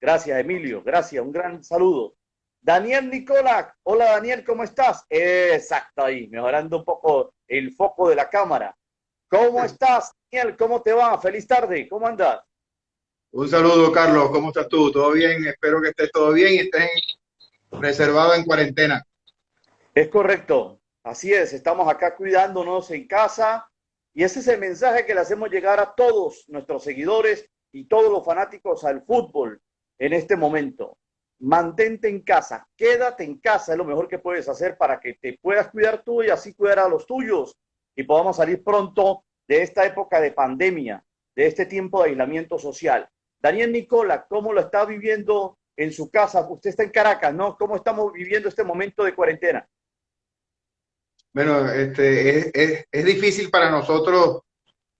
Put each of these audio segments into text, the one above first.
Gracias, Emilio. Gracias. Un gran saludo. Daniel Nicola. Hola, Daniel, ¿cómo estás? Exacto, ahí, mejorando un poco el foco de la cámara. ¿Cómo estás, Daniel? ¿Cómo te va? Feliz tarde. ¿Cómo andas? Un saludo, Carlos. ¿Cómo estás tú? ¿Todo bien? Espero que estés todo bien y estés reservado en cuarentena. Es correcto. Así es. Estamos acá cuidándonos en casa. Y ese es el mensaje que le hacemos llegar a todos nuestros seguidores y todos los fanáticos al fútbol en este momento. Mantente en casa, quédate en casa, es lo mejor que puedes hacer para que te puedas cuidar tú y así cuidar a los tuyos y podamos salir pronto de esta época de pandemia, de este tiempo de aislamiento social. Daniel Nicola, ¿cómo lo está viviendo en su casa? Usted está en Caracas, ¿no? ¿Cómo estamos viviendo este momento de cuarentena? Bueno, es difícil para nosotros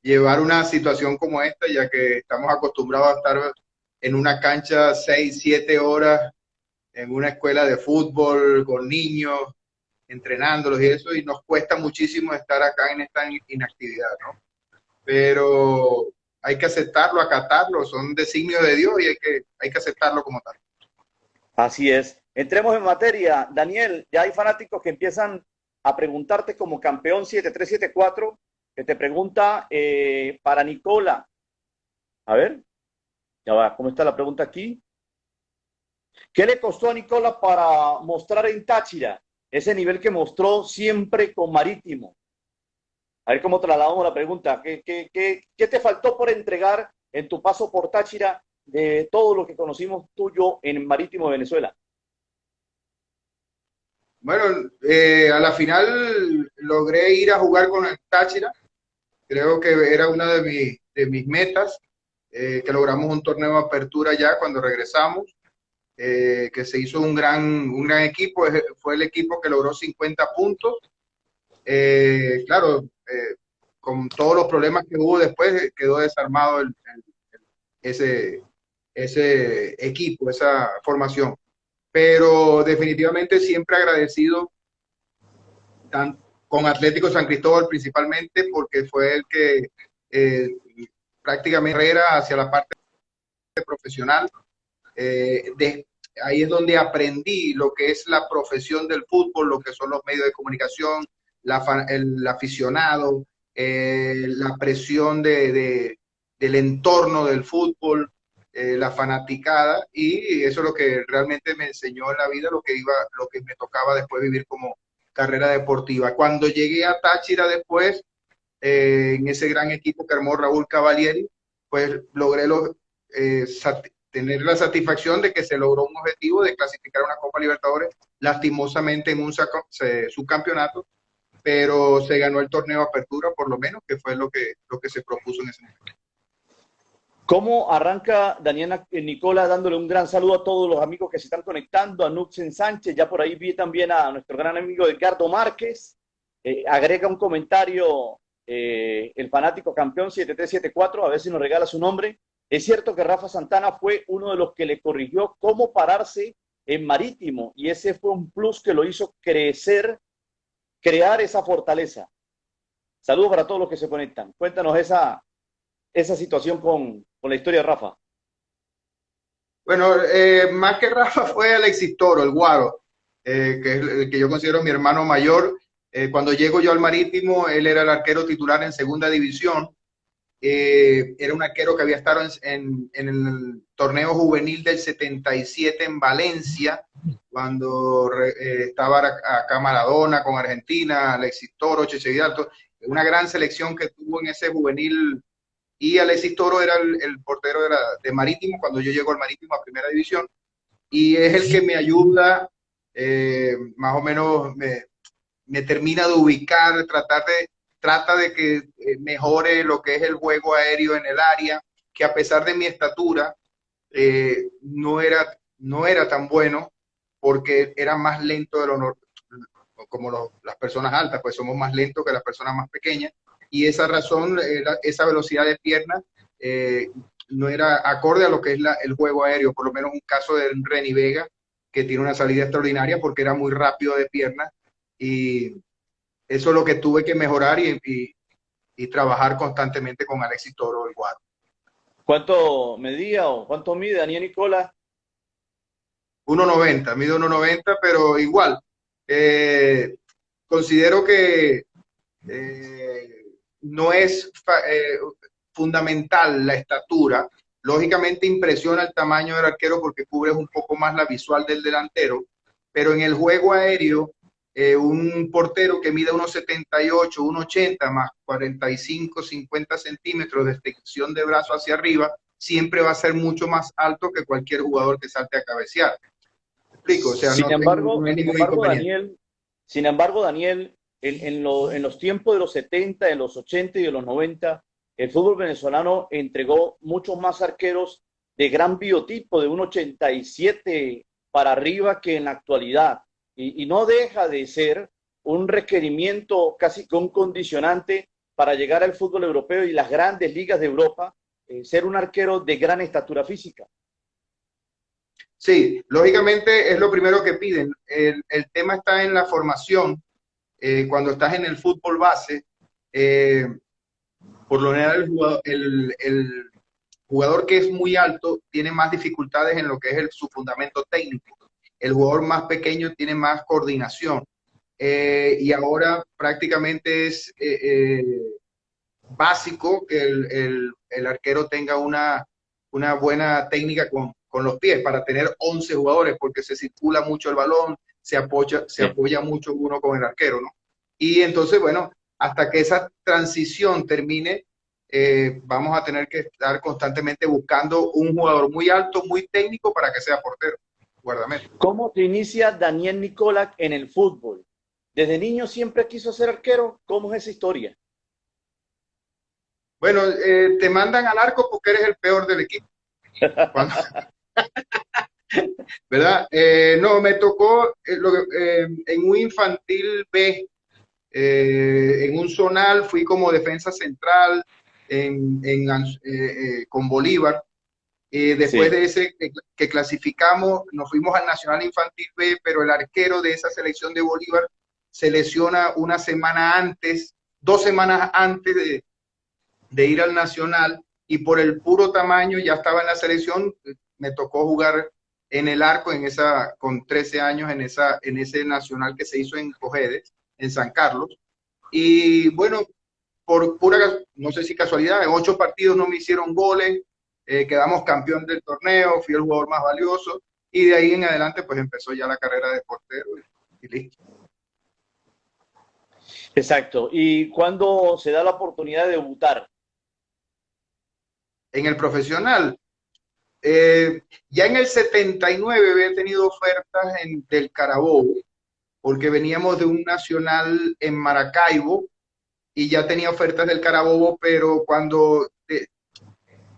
llevar una situación como esta, ya que estamos acostumbrados a estar en una cancha 6, 7 horas, en una escuela de fútbol con niños, entrenándolos y eso, y nos cuesta muchísimo estar acá en esta inactividad, ¿no? Pero hay que aceptarlo, acatarlo, son designios de Dios y hay que aceptarlo como tal. Así es. Entremos en materia. Daniel, ya hay fanáticos que empiezan a preguntarte como campeón 7374, que te pregunta para Nicola. A ver, ya va, ¿cómo está la pregunta aquí? ¿Qué le costó a Nicola para mostrar en Táchira ese nivel que mostró siempre con Marítimo? A ver cómo trasladamos la pregunta. ¿Qué te faltó por entregar en tu paso por Táchira de todo lo que conocimos tuyo en Marítimo de Venezuela? Bueno, a la final logré ir a jugar con el Táchira. Creo que era una de mis metas, que logramos un torneo de apertura ya cuando regresamos, que se hizo un gran equipo. Fue el equipo que logró 50 puntos. Claro, con todos los problemas que hubo después, quedó desarmado ese, ese equipo, esa formación. Pero definitivamente siempre agradecido tan, con Atlético San Cristóbal principalmente porque fue el que eh, prácticamente carrera hacia la parte profesional. Ahí es donde aprendí lo que es la profesión del fútbol, lo que son los medios de comunicación, el aficionado, la presión del entorno del fútbol, la fanaticada, y eso es lo que realmente me enseñó en la vida, lo que me tocaba después vivir como carrera deportiva. Cuando llegué a Táchira después, en ese gran equipo que armó Raúl Cavalieri, pues logré tener la satisfacción de que se logró un objetivo de clasificar a una Copa Libertadores, lastimosamente en un subcampeonato, pero se ganó el torneo Apertura, por lo menos, que fue lo que se propuso en ese momento. ¿Cómo arranca Daniela Nicola dándole un gran saludo a todos los amigos que se están conectando, a Nuxen Sánchez, ya por ahí vi también a nuestro gran amigo Edgardo Márquez, agrega un comentario el fanático campeón 7374, a ver si nos regala su nombre. Es cierto que Rafa Santana fue uno de los que le corrigió cómo pararse en Marítimo y ese fue un plus que lo hizo crecer, crear esa fortaleza. Saludos para todos los que se conectan. Cuéntanos esa situación con la historia de Rafa. Bueno, más que Rafa fue Alexis Toro, el Guaro, que es el que yo considero mi hermano mayor. Cuando llego yo al Marítimo, él era el arquero titular en segunda división. Era un arquero que había estado en el torneo juvenil del 77 en Valencia, cuando estaba acá Maradona con Argentina, Alexis Toro, Cheche Vidal, una gran selección que tuvo en ese juvenil, y Alexis Toro era el portero de Marítimo cuando yo llego al Marítimo a primera división, y es el que me ayuda, más o menos me termina de ubicar, trata de que mejore lo que es el juego aéreo en el área, que a pesar de mi estatura, no era tan bueno, porque era más lento de lo normal, como las personas altas, pues somos más lentos que las personas más pequeñas, y esa razón, esa velocidad de pierna, eh, no era acorde a lo que es el juego aéreo, por lo menos un caso de Reni Vega, que tiene una salida extraordinaria porque era muy rápido de pierna, y eso es lo que tuve que mejorar y trabajar constantemente con Alexis Toro, el Guado. ¿Cuánto medía o cuánto mide Daniel Nicola? 1,90, mide 1,90, pero igual, considero que no es fundamental la estatura. Lógicamente impresiona el tamaño del arquero porque cubres un poco más la visual del delantero, pero en el juego aéreo, un portero que mida 1,78, 1,80 más 45, 50 centímetros de extensión de brazo hacia arriba, siempre va a ser mucho más alto que cualquier jugador que salte a cabecear. ¿Me explico? O sea, Sin embargo, no hay sin ningún embargo, inconveniente. Daniel, sin embargo, Daniel, en los tiempos de los 70, de los 80 y de los 90, el fútbol venezolano entregó muchos más arqueros de gran biotipo, de 1,87 para arriba que en la actualidad. Y no deja de ser un requerimiento, casi que un condicionante para llegar al fútbol europeo y las grandes ligas de Europa, ser un arquero de gran estatura física. Sí, lógicamente es lo primero que piden. El tema está en la formación. Cuando estás en el fútbol base, eh, por lo general el jugador que es muy alto tiene más dificultades en lo que es su fundamento técnico. El jugador más pequeño tiene más coordinación. Y ahora prácticamente es básico que el arquero tenga una buena técnica con los pies para tener 11 jugadores, porque se circula mucho el balón, se Sí. apoya mucho uno con el arquero, ¿no? Y entonces, bueno, hasta que esa transición termine, vamos a tener que estar constantemente buscando un jugador muy alto, muy técnico para que sea portero, guardameta. ¿Cómo se inicia Daniel Nicolak en el fútbol? ¿Desde niño siempre quiso ser arquero? ¿Cómo es esa historia? Bueno, te mandan al arco porque eres el peor del equipo. Cuando, ¿verdad? No, me tocó en un infantil B, en un zonal, fui como defensa central con Bolívar. Después Sí, de ese que clasificamos, nos fuimos al Nacional Infantil B, pero el arquero de esa selección de Bolívar se lesiona una semana antes, 2 semanas antes de ir al Nacional, y por el puro tamaño ya estaba en la selección. Me tocó jugar en el arco con 13 años en ese Nacional que se hizo en Cojedes, en San Carlos. Y bueno, por pura, no sé si casualidad, en 8 partidos no me hicieron goles, quedamos campeón del torneo, fui el jugador más valioso, y de ahí en adelante pues empezó ya la carrera de portero y listo. exacto. ¿Y cuándo se da la oportunidad de debutar? En el profesional, ya en el 79 había tenido ofertas del Carabobo, porque veníamos de un nacional en Maracaibo y ya tenía ofertas del Carabobo, pero cuando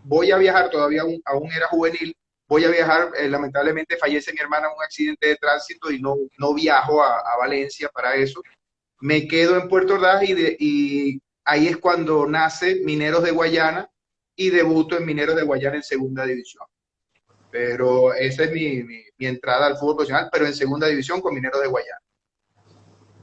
voy a viajar, todavía aún era juvenil, voy a viajar, lamentablemente fallece mi hermana en un accidente de tránsito y no viajo a Valencia para eso. Me quedo en Puerto Ordaz y ahí es cuando nace Mineros de Guayana y debuto en Mineros de Guayana en segunda división. Pero esa es mi entrada al fútbol profesional, pero en segunda división con Mineros de Guayana.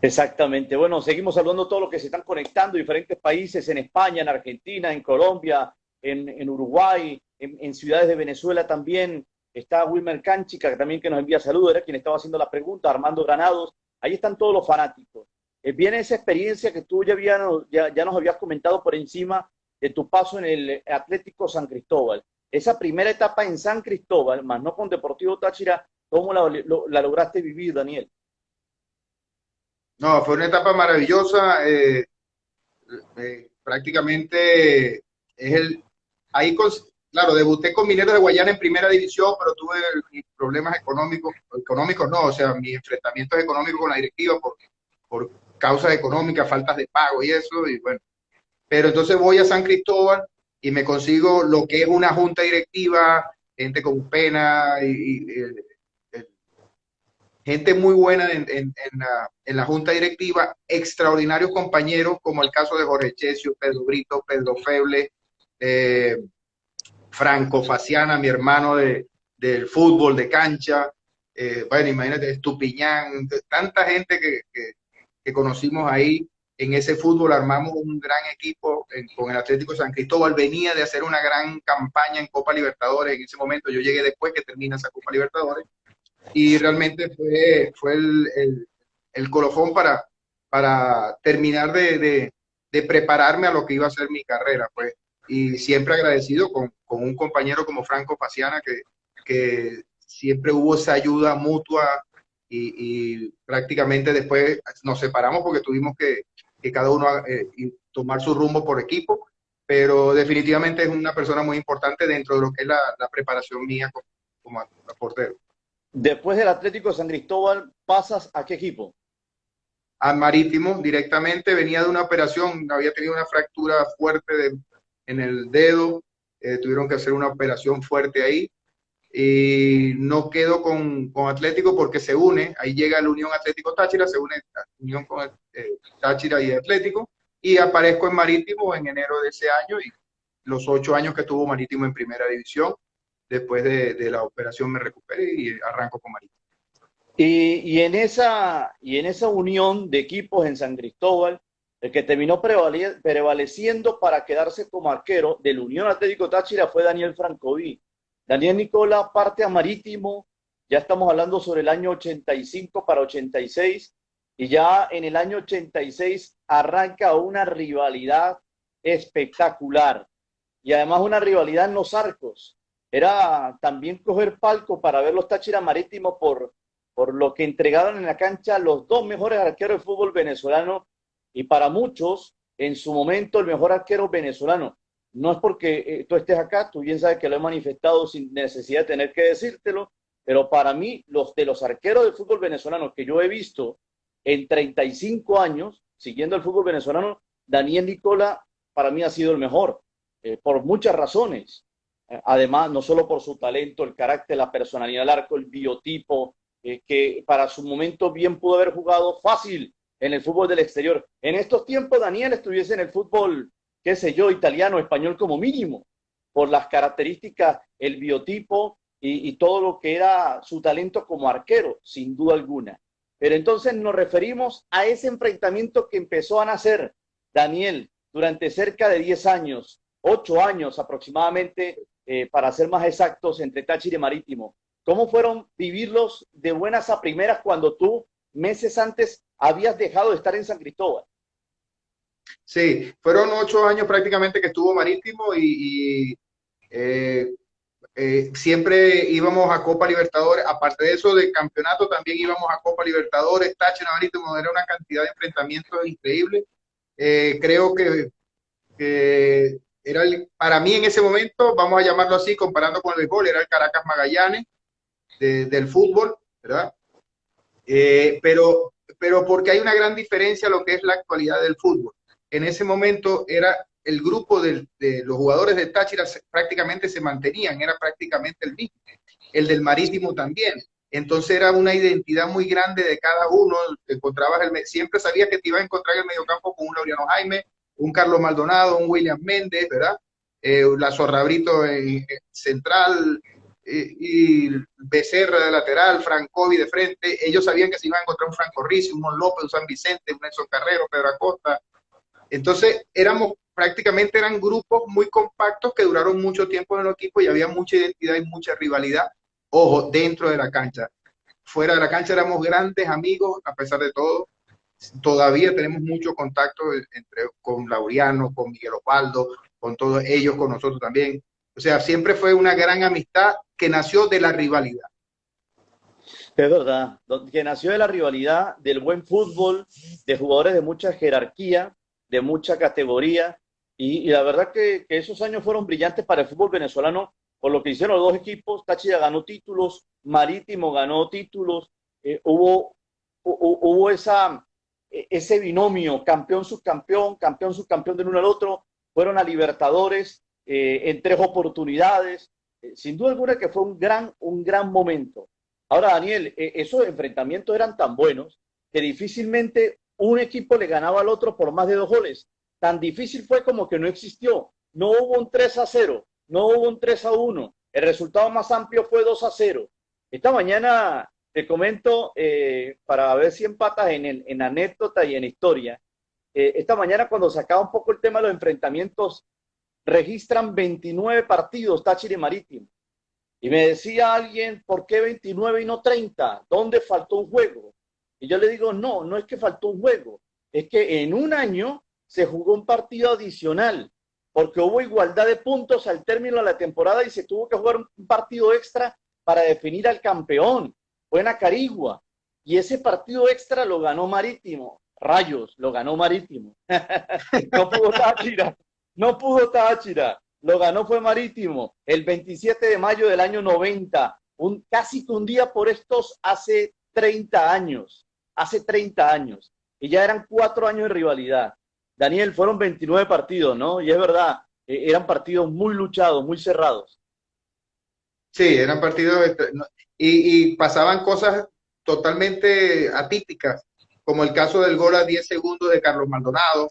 Exactamente. Bueno, seguimos hablando de todos los que se están conectando, diferentes países, en España, en Argentina, en Colombia, en Uruguay, en ciudades de Venezuela también. Está Wilmer Canchica, que también que nos envía saludos, era quien estaba haciendo la pregunta, Armando Granados. Ahí están todos los fanáticos. Viene esa experiencia que tú ya nos habías comentado por encima de tu paso en el Atlético San Cristóbal. Esa primera etapa en San Cristóbal, más no con Deportivo Táchira, ¿cómo la lograste vivir, Daniel? No, fue una etapa maravillosa. Prácticamente es ahí, claro, debuté con Mineros de Guayana en primera división, pero tuve mis problemas económicos no, o sea, mis enfrentamientos económicos con la directiva por causas económicas, faltas de pago y eso, y bueno, pero entonces voy a San Cristóbal y me consigo lo que es una junta directiva, gente con pena gente muy buena en la junta directiva, extraordinarios compañeros, como el caso de Jorge Chesio, Pedro Brito, Pedro Feble, eh, Franco Faciana, mi hermano del fútbol, de cancha, bueno, imagínate, Estupiñán, tanta gente que conocimos ahí. En ese fútbol armamos un gran equipo con el Atlético San Cristóbal. Venía de hacer una gran campaña en Copa Libertadores en ese momento. Yo llegué después que termina esa Copa Libertadores y realmente fue el colofón para terminar de prepararme a lo que iba a ser mi carrera, pues. Y siempre agradecido con un compañero como Franco Faciana, que siempre hubo esa ayuda mutua y prácticamente después nos separamos porque tuvimos que cada uno tomar su rumbo por equipo, pero definitivamente es una persona muy importante dentro de lo que es la preparación mía como portero. Después del Atlético de San Cristóbal, ¿pasas a qué equipo? Al Marítimo directamente, venía de una operación, había tenido una fractura fuerte en el dedo, tuvieron que hacer una operación fuerte ahí y no quedo con Atlético porque se une, ahí llega la Unión Atlético Táchira, se une la Unión con Táchira y Atlético y aparezco en Marítimo en enero de ese año y los 8 años que tuvo Marítimo en primera división, después de la operación me recuperé y arranco con Marítimo. Y en esa unión de equipos en San Cristóbal, el que terminó prevaleciendo para quedarse como arquero del Unión Atlético Táchira fue Daniel Francoví. Daniel Nicola parte a Marítimo, ya estamos hablando sobre el año 85 para 86, y ya en el año 86 arranca una rivalidad espectacular, y además una rivalidad en los arcos. Era también coger palco para ver los Táchira Marítimo por lo que entregaron en la cancha los dos mejores arqueros de fútbol venezolano y para muchos, en su momento, el mejor arquero venezolano. No es porque tú estés acá, tú bien sabes que lo he manifestado sin necesidad de tener que decírtelo, pero para mí, los de los arqueros de fútbol venezolano que yo he visto en 35 años, siguiendo el fútbol venezolano, Daniel Nicola para mí ha sido el mejor, por muchas razones. Además, no solo por su talento, el carácter, la personalidad del arco, el biotipo, que para su momento bien pudo haber jugado fácil en el fútbol del exterior. En estos tiempos Daniel estuviese en el fútbol, qué sé yo, italiano, español como mínimo, por las características, el biotipo y todo lo que era su talento como arquero, sin duda alguna. Pero entonces nos referimos a ese enfrentamiento que empezó a nacer, Daniel, durante cerca de 10 años, 8 años aproximadamente, para ser más exactos, entre Táchira y Marítimo. ¿Cómo fueron vivirlos de buenas a primeras cuando tú, meses antes, habías dejado de estar en San Cristóbal? Sí, fueron 8 años prácticamente que estuvo Marítimo y siempre íbamos a Copa Libertadores, aparte de eso de campeonato también íbamos a Copa Libertadores, Táchira Marítimo, era una cantidad de enfrentamientos increíble. Creo que era para mí en ese momento, vamos a llamarlo así, comparando con el béisbol, era el Caracas Magallanes del fútbol, ¿verdad? Pero porque hay una gran diferencia a lo que es la actualidad del fútbol. En ese momento era el grupo de los jugadores de Táchira prácticamente se mantenían, era prácticamente el mismo, el del Marítimo también. Entonces era una identidad muy grande de cada uno. Encontrabas siempre sabías que te ibas a encontrar en el mediocampo con un Laureano Jaime, un Carlos Maldonado, un William Méndez, ¿verdad? La Zorrabrito en central, y Becerra de lateral, Francovi de frente. Ellos sabían que se iban a encontrar un Franco Rizzi, un Mon López, un San Vicente, un Nelson Carrero, Pedro Acosta. Entonces prácticamente eran grupos muy compactos que duraron mucho tiempo en el equipo y había mucha identidad y mucha rivalidad, ojo, dentro de la cancha. Fuera de la cancha éramos grandes amigos, a pesar de todo. Todavía tenemos mucho contacto con Laureano, con Miguel Osvaldo, con todos ellos, con nosotros también. O sea, siempre fue una gran amistad que nació de la rivalidad. Es verdad, que nació de la rivalidad, del buen fútbol, de jugadores de mucha jerarquía, de mucha categoría, y la verdad que esos años fueron brillantes para el fútbol venezolano, por lo que hicieron los dos equipos. Táchira ganó títulos, Marítimo ganó títulos, hubo ese binomio, campeón-subcampeón, campeón-subcampeón del uno al otro, fueron a Libertadores en 3 oportunidades, sin duda alguna que fue un gran momento. Ahora, Daniel, esos enfrentamientos eran tan buenos que difícilmente un equipo le ganaba al otro por más de 2 goles. Tan difícil fue como que no existió. No hubo un 3-0, no hubo un 3-1. El resultado más amplio fue 2-0. Esta mañana te comento, para ver si empatas en anécdota y en historia. Esta mañana, cuando sacaba un poco el tema de los enfrentamientos, registran 29 partidos Táchira y Marítimo. Y me decía alguien, ¿por qué 29 y no 30? ¿Dónde faltó un juego? Y yo le digo, no, no es que faltó un juego, es que en un año se jugó un partido adicional, porque hubo igualdad de puntos al término de la temporada y se tuvo que jugar un partido extra para definir al campeón. Fue en Acarigua. Y ese partido extra lo ganó Marítimo. Rayos, lo ganó Marítimo. No pudo Táchira, no pudo Táchira. Lo ganó fue Marítimo el 27 de mayo del año 90, casi que un día por estos hace 30 años, hace 30 años, y ya eran 4 años de rivalidad. Daniel, fueron 29 partidos, ¿no? Y es verdad, eran partidos muy luchados, muy cerrados. Sí, eran partidos y pasaban cosas totalmente atípicas, como el caso del gol a 10 segundos de Carlos Maldonado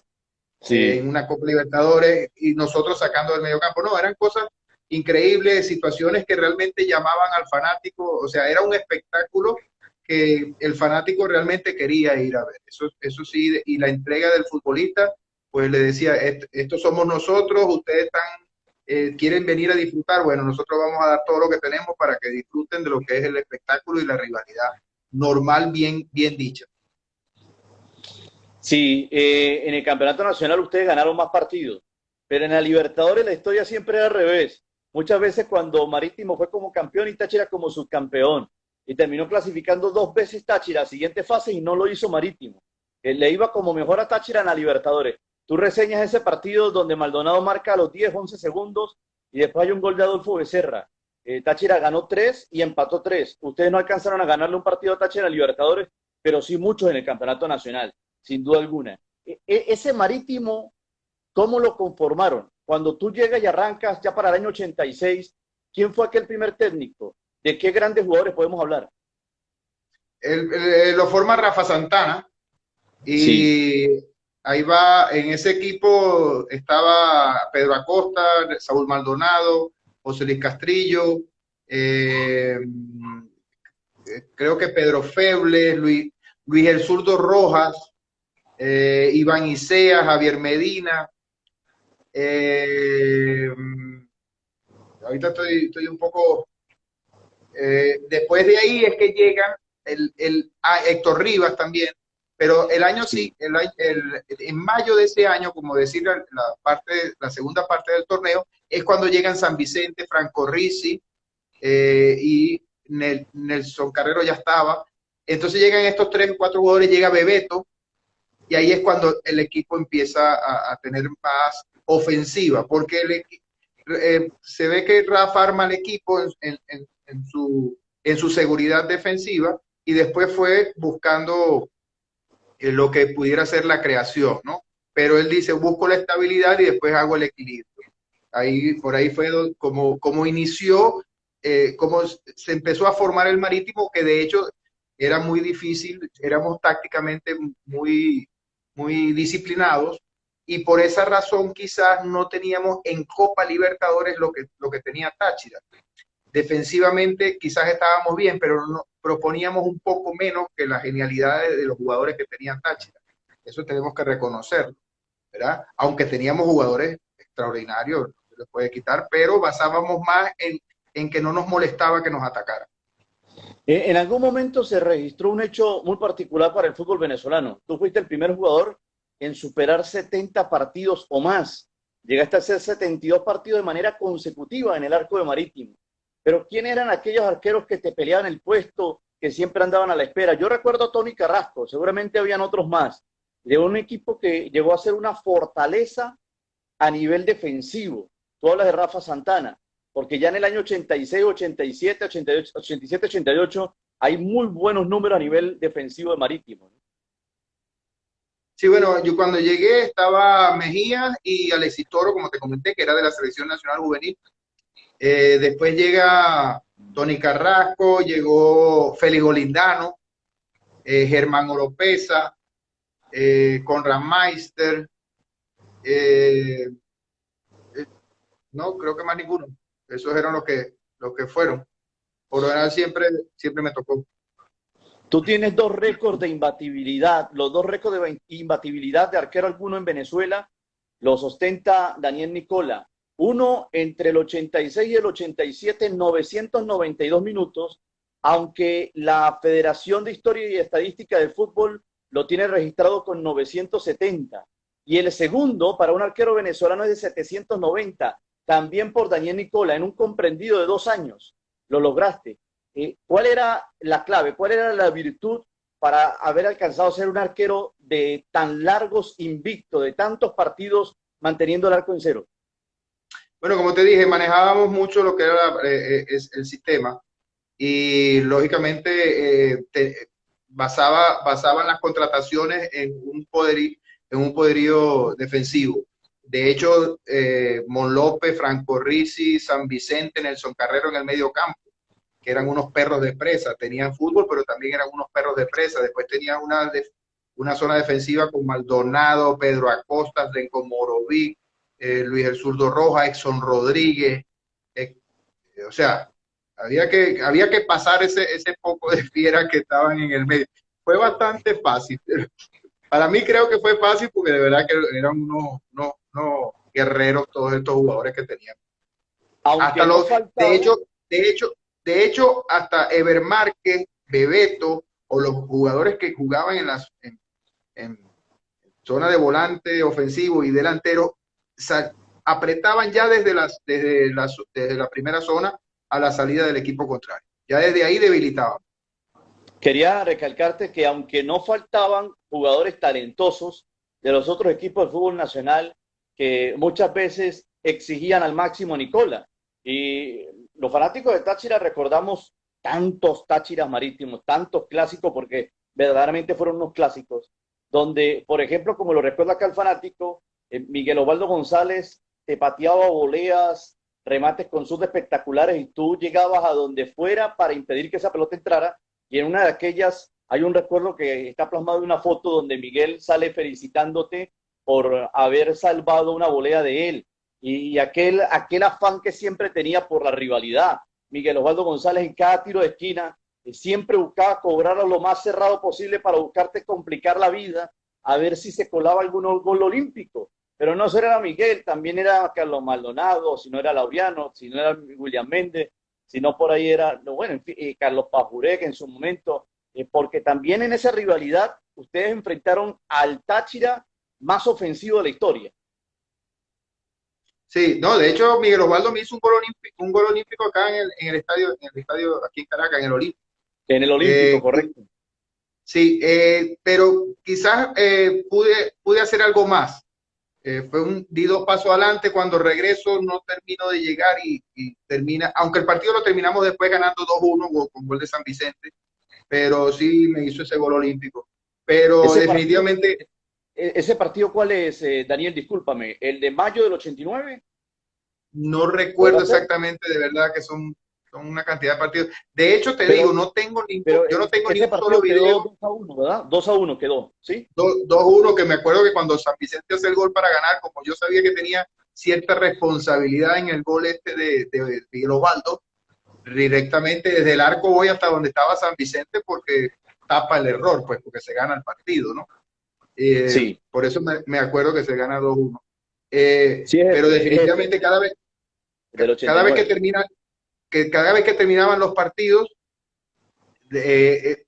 Sí. en una Copa Libertadores y nosotros sacando del medio campo. No, eran cosas increíbles, situaciones que realmente llamaban al fanático, o sea, era un espectáculo que el fanático realmente quería ir a ver. Eso sí, y la entrega del futbolista, pues le decía, estos somos nosotros, ustedes están, quieren venir a disfrutar, bueno, nosotros vamos a dar todo lo que tenemos para que disfruten de lo que es el espectáculo y la rivalidad normal, bien dicha. Sí, en el campeonato nacional ustedes ganaron más partidos, pero en la Libertadores la historia siempre era al revés. Muchas veces cuando Marítimo fue como campeón y Táchira como subcampeón, y terminó clasificando 2 veces Táchira a siguiente fase y no lo hizo Marítimo. Le iba como mejor a Táchira en la Libertadores. Tú reseñas ese partido donde Maldonado marca a los 10, 11 segundos y después hay un gol de Adolfo Becerra. Táchira ganó 3 y empató 3. Ustedes no alcanzaron a ganarle un partido a Táchira en la Libertadores, pero sí muchos en el campeonato nacional, sin duda alguna. Ese Marítimo, ¿cómo lo conformaron? Cuando tú llegas y arrancas ya para el año 86, ¿quién fue aquel primer técnico? ¿De qué grandes jugadores podemos hablar? Lo forma Rafa Santana Sí. y ahí va, en ese equipo estaba Pedro Acosta, Saúl Maldonado, José Luis Castrillo, eh, creo que Pedro Feble, Luis El Zurdo Rojas, Iván Isea, Javier Medina. Eh, ahorita estoy un poco. Después de ahí es que llega Héctor Rivas también, pero el año Sí. sí, en mayo de ese año, como decir la segunda parte del torneo, es cuando llegan San Vicente, Franco Ricci y Nelson Carrero ya estaba. Entonces llegan estos 3 o 4 jugadores, llega Bebeto, y ahí es cuando el equipo empieza a tener más ofensiva, porque se ve que Rafa arma el equipo en su seguridad defensiva y después fue buscando lo que pudiera ser la creación, ¿no? Pero él dice, busco la estabilidad y después hago el equilibrio. Por ahí fue como inició, como se empezó a formar el Marítimo, que de hecho era muy difícil, éramos tácticamente muy disciplinados y por esa razón quizás no teníamos en Copa Libertadores lo que tenía Táchira. Defensivamente quizás estábamos bien, pero proponíamos un poco menos que la genialidad de los jugadores que tenían Táchira. Eso tenemos que reconocerlo, ¿verdad? Aunque teníamos jugadores extraordinarios, no se les puede quitar, pero basábamos más en que no nos molestaba que nos atacaran. En algún momento se registró un hecho muy particular para el fútbol venezolano. Tú fuiste el primer jugador en superar 70 partidos o más. Llegaste a hacer 72 partidos de manera consecutiva en el arco de Marítimo. Pero ¿quién eran aquellos arqueros que te peleaban el puesto, que siempre andaban a la espera? Yo recuerdo a Tony Carrasco, seguramente habían otros más. De un equipo que llegó a ser una fortaleza a nivel defensivo. Tú hablas de Rafa Santana, porque ya en el año 86, 87, 88, 87, 88 hay muy buenos números a nivel defensivo de Marítimo. Sí, bueno, yo cuando llegué estaba Mejía y Alexis Toro, como te comenté, que era de la Selección Nacional Juvenil. Después llega Tony Carrasco, llegó Félix Olindano, Germán Oropesa, Conrad Meister, eh, no, creo que más ninguno. Esos eran los que fueron. Por lo general siempre me tocó. Tú tienes 2 récords de imbatibilidad, los 2 récords de imbatibilidad de arquero alguno en Venezuela los ostenta Daniel Nicola. Uno entre el 86 y el 87, 992 minutos, aunque la Federación de Historia y Estadística del Fútbol lo tiene registrado con 970. Y el segundo, para un arquero venezolano, es de 790, también por Daniel Nicola, en un comprendido de 2 años. Lo lograste. ¿Cuál era la clave? ¿Cuál era la virtud para haber alcanzado a ser un arquero de tan largos invictos, de tantos partidos manteniendo el arco en cero? Bueno, como te dije, manejábamos mucho lo que era el sistema y lógicamente basaban las contrataciones en un poderío defensivo. De hecho, Mon López, Franco Rizzi, San Vicente, Nelson Carrero en el medio campo, que eran unos perros de presa. Tenían fútbol, pero también eran unos perros de presa. Después tenían una zona defensiva con Maldonado, Pedro Acosta, Renko Moroví, Luis El Zurdo Roja, Exxon Rodríguez. O sea, había que pasar ese poco de fieras que estaban en el medio. Fue bastante fácil. Para mí creo que fue fácil porque de verdad que eran unos guerreros todos estos jugadores que tenían. Aunque Hasta no los, faltaba. de hecho, hasta Ever Márquez, Bebeto o los jugadores que jugaban en zona de volante ofensivo y delantero, apretaban ya desde la primera zona a la salida del equipo contrario. Ya desde ahí debilitaban. Quería recalcarte que aunque no faltaban jugadores talentosos de los otros equipos del fútbol nacional, que muchas veces exigían al máximo a Nicola. Y los fanáticos de Táchira recordamos tantos Táchiras marítimos, tantos clásicos, porque verdaderamente fueron unos clásicos, donde, por ejemplo, como lo recuerda acá el fanático, Miguel Osvaldo González te pateaba voleas, remates con sus espectaculares y tú llegabas a donde fuera para impedir que esa pelota entrara. Y en una de aquellas hay un recuerdo que está plasmado en una foto donde Miguel sale felicitándote por haber salvado una volea de él. Y aquel afán que siempre tenía por la rivalidad. Miguel Osvaldo González en cada tiro de esquina siempre buscaba cobrar a lo más cerrado posible para buscarte complicar la vida, a ver si se colaba algún gol olímpico. Pero no solo era Miguel, también era Carlos Maldonado, si no era Laureano, si no era William Méndez, si no por ahí era, bueno, en fin, Carlos Pajuré, que en su momento, porque también en esa rivalidad ustedes enfrentaron al Táchira más ofensivo de la historia. Sí, no, de hecho Miguel Osvaldo me hizo un gol olímpico acá en el estadio aquí en Caracas, en el Olímpico. En el Olímpico, correcto. Sí, pero quizás pude hacer algo más. Di 2 pasos adelante, cuando regreso no termino de llegar y termina, aunque el partido lo terminamos después ganando 2-1 con gol de San Vicente, pero sí me hizo ese gol olímpico. Pero Ese definitivamente... partido, ¿ese partido cuál es, Daniel? Discúlpame, ¿el de mayo del 89? No recuerdo ¿Podrá ser? exactamente, de verdad que son una cantidad de partidos. De hecho, te digo, Pero, yo no tengo ni ese un solo partido quedó video. 2-1, ¿verdad? 2-1 quedó, ¿sí? 2-1, que me acuerdo que cuando San Vicente hace el gol para ganar, como yo sabía que tenía cierta responsabilidad en el gol este de Miguel Osvaldo, directamente desde el arco voy hasta donde estaba San Vicente porque tapa el error, pues porque se gana el partido, ¿no? Sí, Por eso me acuerdo que se gana 2-1. sí Pero es ese, definitivamente del cada vez 89. cada vez que terminaban los partidos,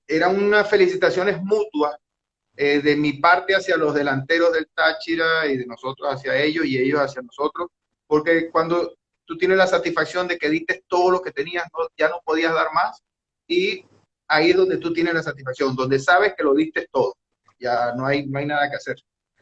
eran unas felicitaciones mutuas, de mi parte hacia los delanteros del Táchira y de nosotros hacia ellos y ellos hacia nosotros, porque cuando tú tienes la satisfacción de que diste todo lo que tenías, ya no podías dar más, y ahí es donde tú tienes la satisfacción, donde sabes que lo diste todo, ya no hay nada que hacer.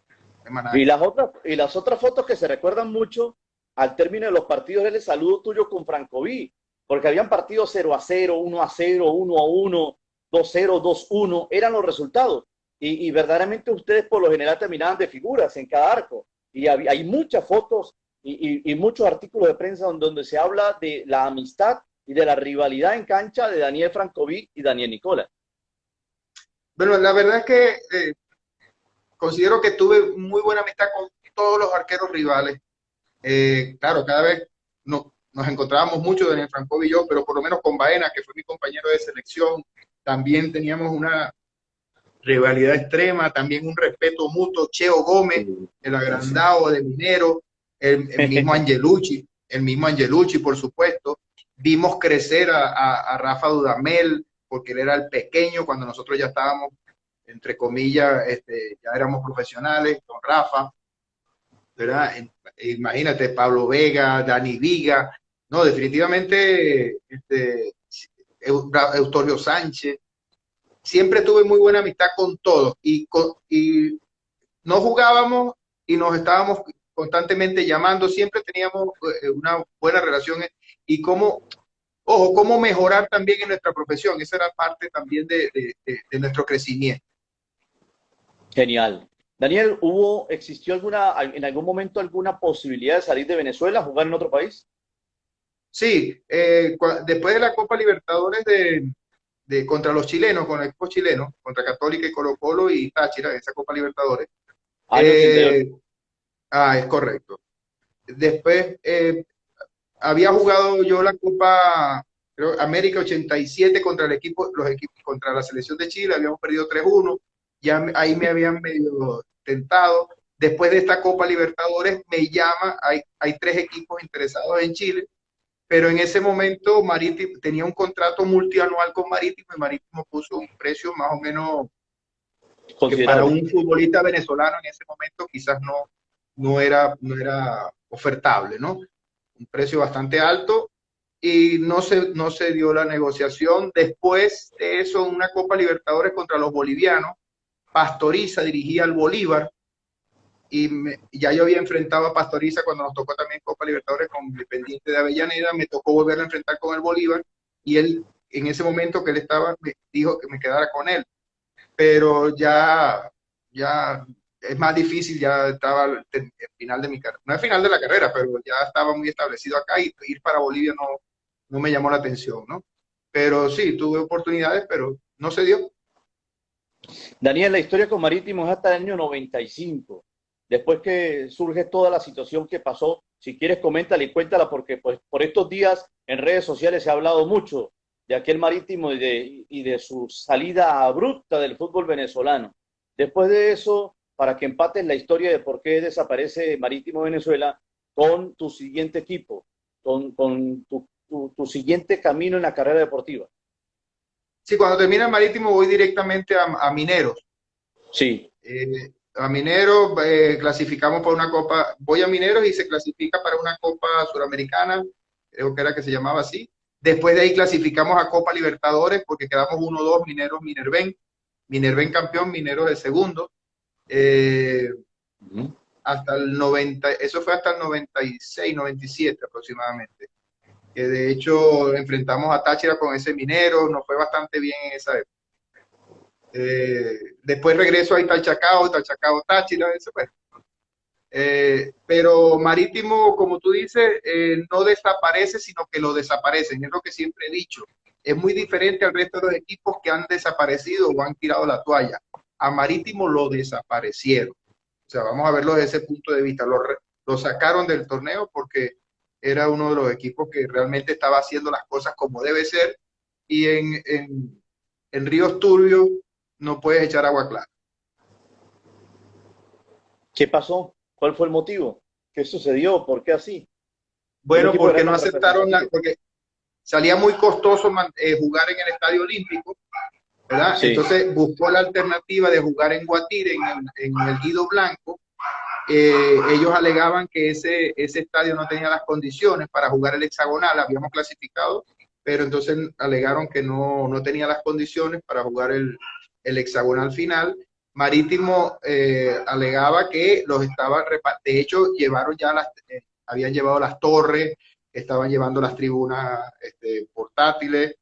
No hay más nada Y que hacer. las otras fotos que se recuerdan mucho al término de los partidos es el saludo tuyo con Francoví, porque habían partidos 0-0, 1-0, 1-1, 2-0, 2-1, eran los resultados. Y verdaderamente ustedes por lo general terminaban de figuras en cada arco. Y hay muchas fotos y muchos artículos de prensa donde se habla de la amistad y de la rivalidad en cancha de Daniel Francoví y Daniel Nicola. Bueno, la verdad es que considero que tuve muy buena amistad con todos los arqueros rivales. Claro, cada vez nos encontrábamos mucho, Daniel Franco y yo, pero por lo menos con Baena, que fue mi compañero de selección, también teníamos una rivalidad extrema, también un respeto mutuo. Cheo Gómez, el agrandado de Minero, el mismo Angelucci, por supuesto. Vimos crecer a Rafa Dudamel, porque él era el pequeño cuando nosotros ya estábamos, entre comillas, ya éramos profesionales con Rafa, ¿verdad? Imagínate, Pablo Vega, Dani Viga, no, definitivamente, Eustorio Sánchez. Siempre tuve muy buena amistad con todos y no jugábamos y nos estábamos constantemente llamando, siempre teníamos una buena relación y cómo mejorar también en nuestra profesión. Esa era parte también de nuestro crecimiento. Genial. Daniel, existió en algún momento alguna posibilidad de salir de Venezuela, jugar en otro país? Sí, después de la Copa Libertadores contra los chilenos, con el equipo chileno, contra Católica y Colo-Colo y Táchira, esa Copa Libertadores. Año 88. Es correcto. Después había jugado yo la Copa América 87 contra contra la selección de Chile, habíamos perdido 3-1, ya ahí me habían medio tentado. Después de esta Copa Libertadores me llama, hay 3 equipos interesados en Chile, pero en ese momento Marítimo tenía un contrato multianual con Marítimo y Marítimo puso un precio más o menos que para un futbolista venezolano en ese momento quizás no era ofertable, ¿no? Un precio bastante alto y no se dio la negociación. Después de eso, una Copa Libertadores contra los bolivianos, Pastoriza dirigía al Bolívar y ya yo había enfrentado a Pastoriza cuando nos tocó también Copa Libertadores con Independiente de Avellaneda, me tocó volver a enfrentar con el Bolívar y él, en ese momento que él estaba, me dijo que me quedara con él, pero ya es más difícil, ya estaba el final de mi carrera, no es final de la carrera, pero ya estaba muy establecido acá y ir para Bolivia no me llamó la atención, ¿no? Pero sí, tuve oportunidades, pero no se dio. Daniel, la historia con Marítimo es hasta el año 95. Después que surge toda la situación que pasó, si quieres coméntala y cuéntala porque pues, por estos días en redes sociales se ha hablado mucho de aquel Marítimo y de su salida abrupta del fútbol venezolano. Después de eso, para que empates la historia de por qué desaparece Marítimo Venezuela con tu siguiente equipo, con tu siguiente camino en la carrera deportiva. Sí, cuando termina el Marítimo voy directamente a Mineros. Sí. A Mineros clasificamos para una copa, voy a Mineros y se clasifica para una copa suramericana, creo que era que se llamaba así. Después de ahí clasificamos a Copa Libertadores porque quedamos 1-2, Mineros, Minerven campeón, Mineros de segundo. Hasta el 90, eso fue hasta el 96, 97 aproximadamente. Que de hecho enfrentamos a Táchira con ese Minero, nos fue bastante bien en esa época. Después regreso a Italchacao, Táchira, eso fue. Pero Marítimo, como tú dices, no desaparece, sino que lo desaparecen, es lo que siempre he dicho. Es muy diferente al resto de los equipos que han desaparecido o han tirado la toalla. A Marítimo lo desaparecieron. O sea, vamos a verlo desde ese punto de vista. Lo sacaron del torneo porque era uno de los equipos que realmente estaba haciendo las cosas como debe ser y en ríos turbios no puedes echar agua clara. ¿Qué pasó? ¿Cuál fue el motivo? ¿Qué sucedió? ¿Por qué así? Bueno, porque no aceptaron, porque salía muy costoso jugar en el Estadio Olímpico, ¿verdad? Sí. Entonces buscó la alternativa de jugar en Guatire, en el Guido Blanco. Ellos alegaban que ese estadio no tenía las condiciones para jugar el hexagonal, habíamos clasificado, pero entonces alegaron que no tenía las condiciones para jugar el hexagonal final. Marítimo alegaba que los estaban de hecho habían llevado las torres, estaban llevando las tribunas portátiles,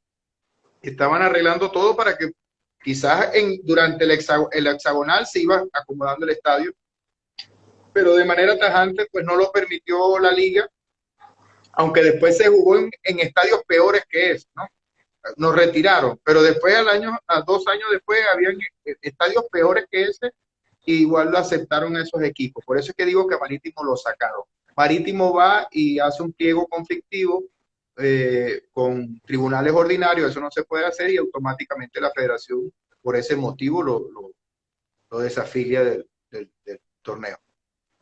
estaban arreglando todo para que quizás durante el hexagonal se iba acomodando el estadio, pero de manera tajante pues no lo permitió la liga, aunque después se jugó en estadios peores que ese, ¿no? Nos retiraron, pero después a 2 años después habían estadios peores que ese y igual lo aceptaron esos equipos. Por eso es que digo que Marítimo lo sacaron. Marítimo va y hace un pliego conflictivo con tribunales ordinarios, eso no se puede hacer y automáticamente la federación por ese motivo lo desafilia del torneo.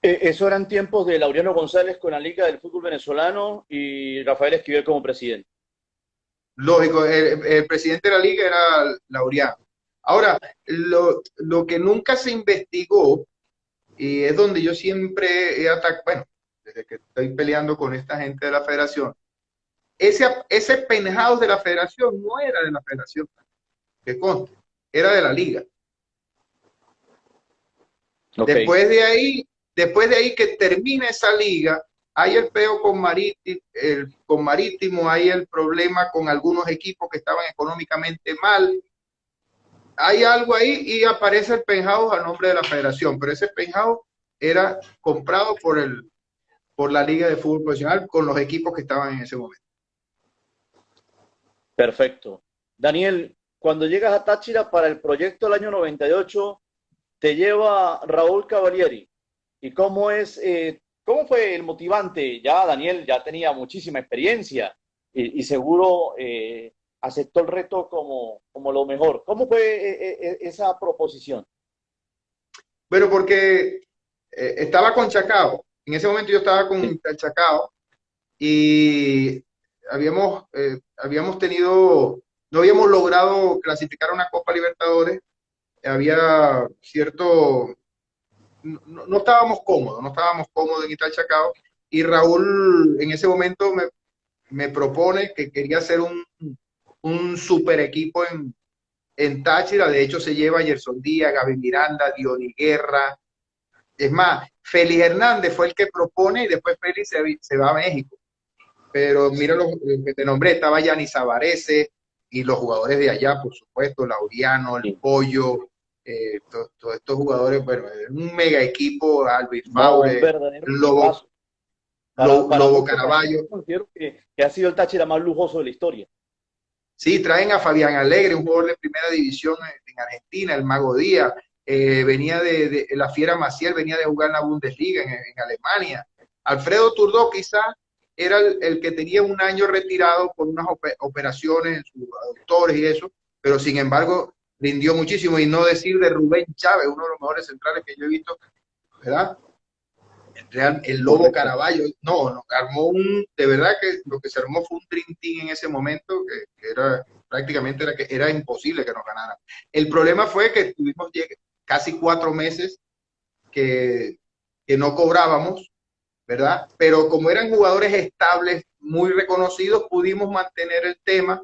Eso eran tiempos de Laureano González con la Liga del Fútbol Venezolano y Rafael Esquivel como presidente. Lógico, el presidente de la liga era Laureano. Ahora, lo que nunca se investigó, y es donde yo siempre he atacado, bueno, desde que estoy peleando con esta gente de la federación, ese penthouse de la federación no era de la federación, que conste, era de la liga. Ok, Después de ahí que termina esa liga, hay el peo con Marítimo, hay el problema con algunos equipos que estaban económicamente mal. Hay algo ahí y aparece el penthouse a nombre de la federación, pero ese penthouse era comprado por la Liga de Fútbol Profesional con los equipos que estaban en ese momento. perfecto. Daniel, cuando llegas a Táchira para el proyecto del año 98, te lleva Raúl Cavalieri. ¿Y cómo fue el motivante? Ya Daniel ya tenía muchísima experiencia y seguro aceptó el reto como lo mejor. ¿Cómo fue esa proposición? Bueno, porque estaba con Chacao. En ese momento yo estaba con Sí. el Chacao y habíamos tenido, no habíamos logrado clasificar a una Copa Libertadores. Había cierto, no estábamos cómodos, no estábamos cómodos en Chacao. Y Raúl en ese momento me propone que quería hacer un super equipo en Táchira. De hecho, se lleva a Gerson Díaz, Gaby Miranda, Diony Guerra. Es más, Félix Hernández fue el que propone y después Félix se va a México. Pero mira lo que te nombré, estaba Yanis Zavarese y los jugadores de allá, por supuesto, Laureano, El Sí. Pollo, todos estos jugadores, bueno, un mega equipo, Alvis No, un Faure, verdadero Lobo, equipazo. Para Lobo muchos, Daniel, Caraballo. yo considero que ha sido el Táchira más lujoso de la historia. Sí, traen a Fabián Alegre, un jugador de primera división en Argentina, el Mago Díaz, venía de la Fiera Maciel, venía de jugar en la Bundesliga en Alemania. Alfredo Turdó quizás era el que tenía un año retirado por unas operaciones en sus aductores y eso, pero sin embargo rindió muchísimo. Y no decir de Rubén Chávez, uno de los mejores centrales que yo he visto, ¿verdad? El Lobo Correcto. Caraballo, no, armó de verdad que lo que se armó fue un dream team en ese momento, que era prácticamente era imposible que nos ganaran. El problema fue que tuvimos casi 4 meses que, que no cobrábamos, ¿verdad? Pero como eran jugadores estables, muy reconocidos, pudimos mantener el tema,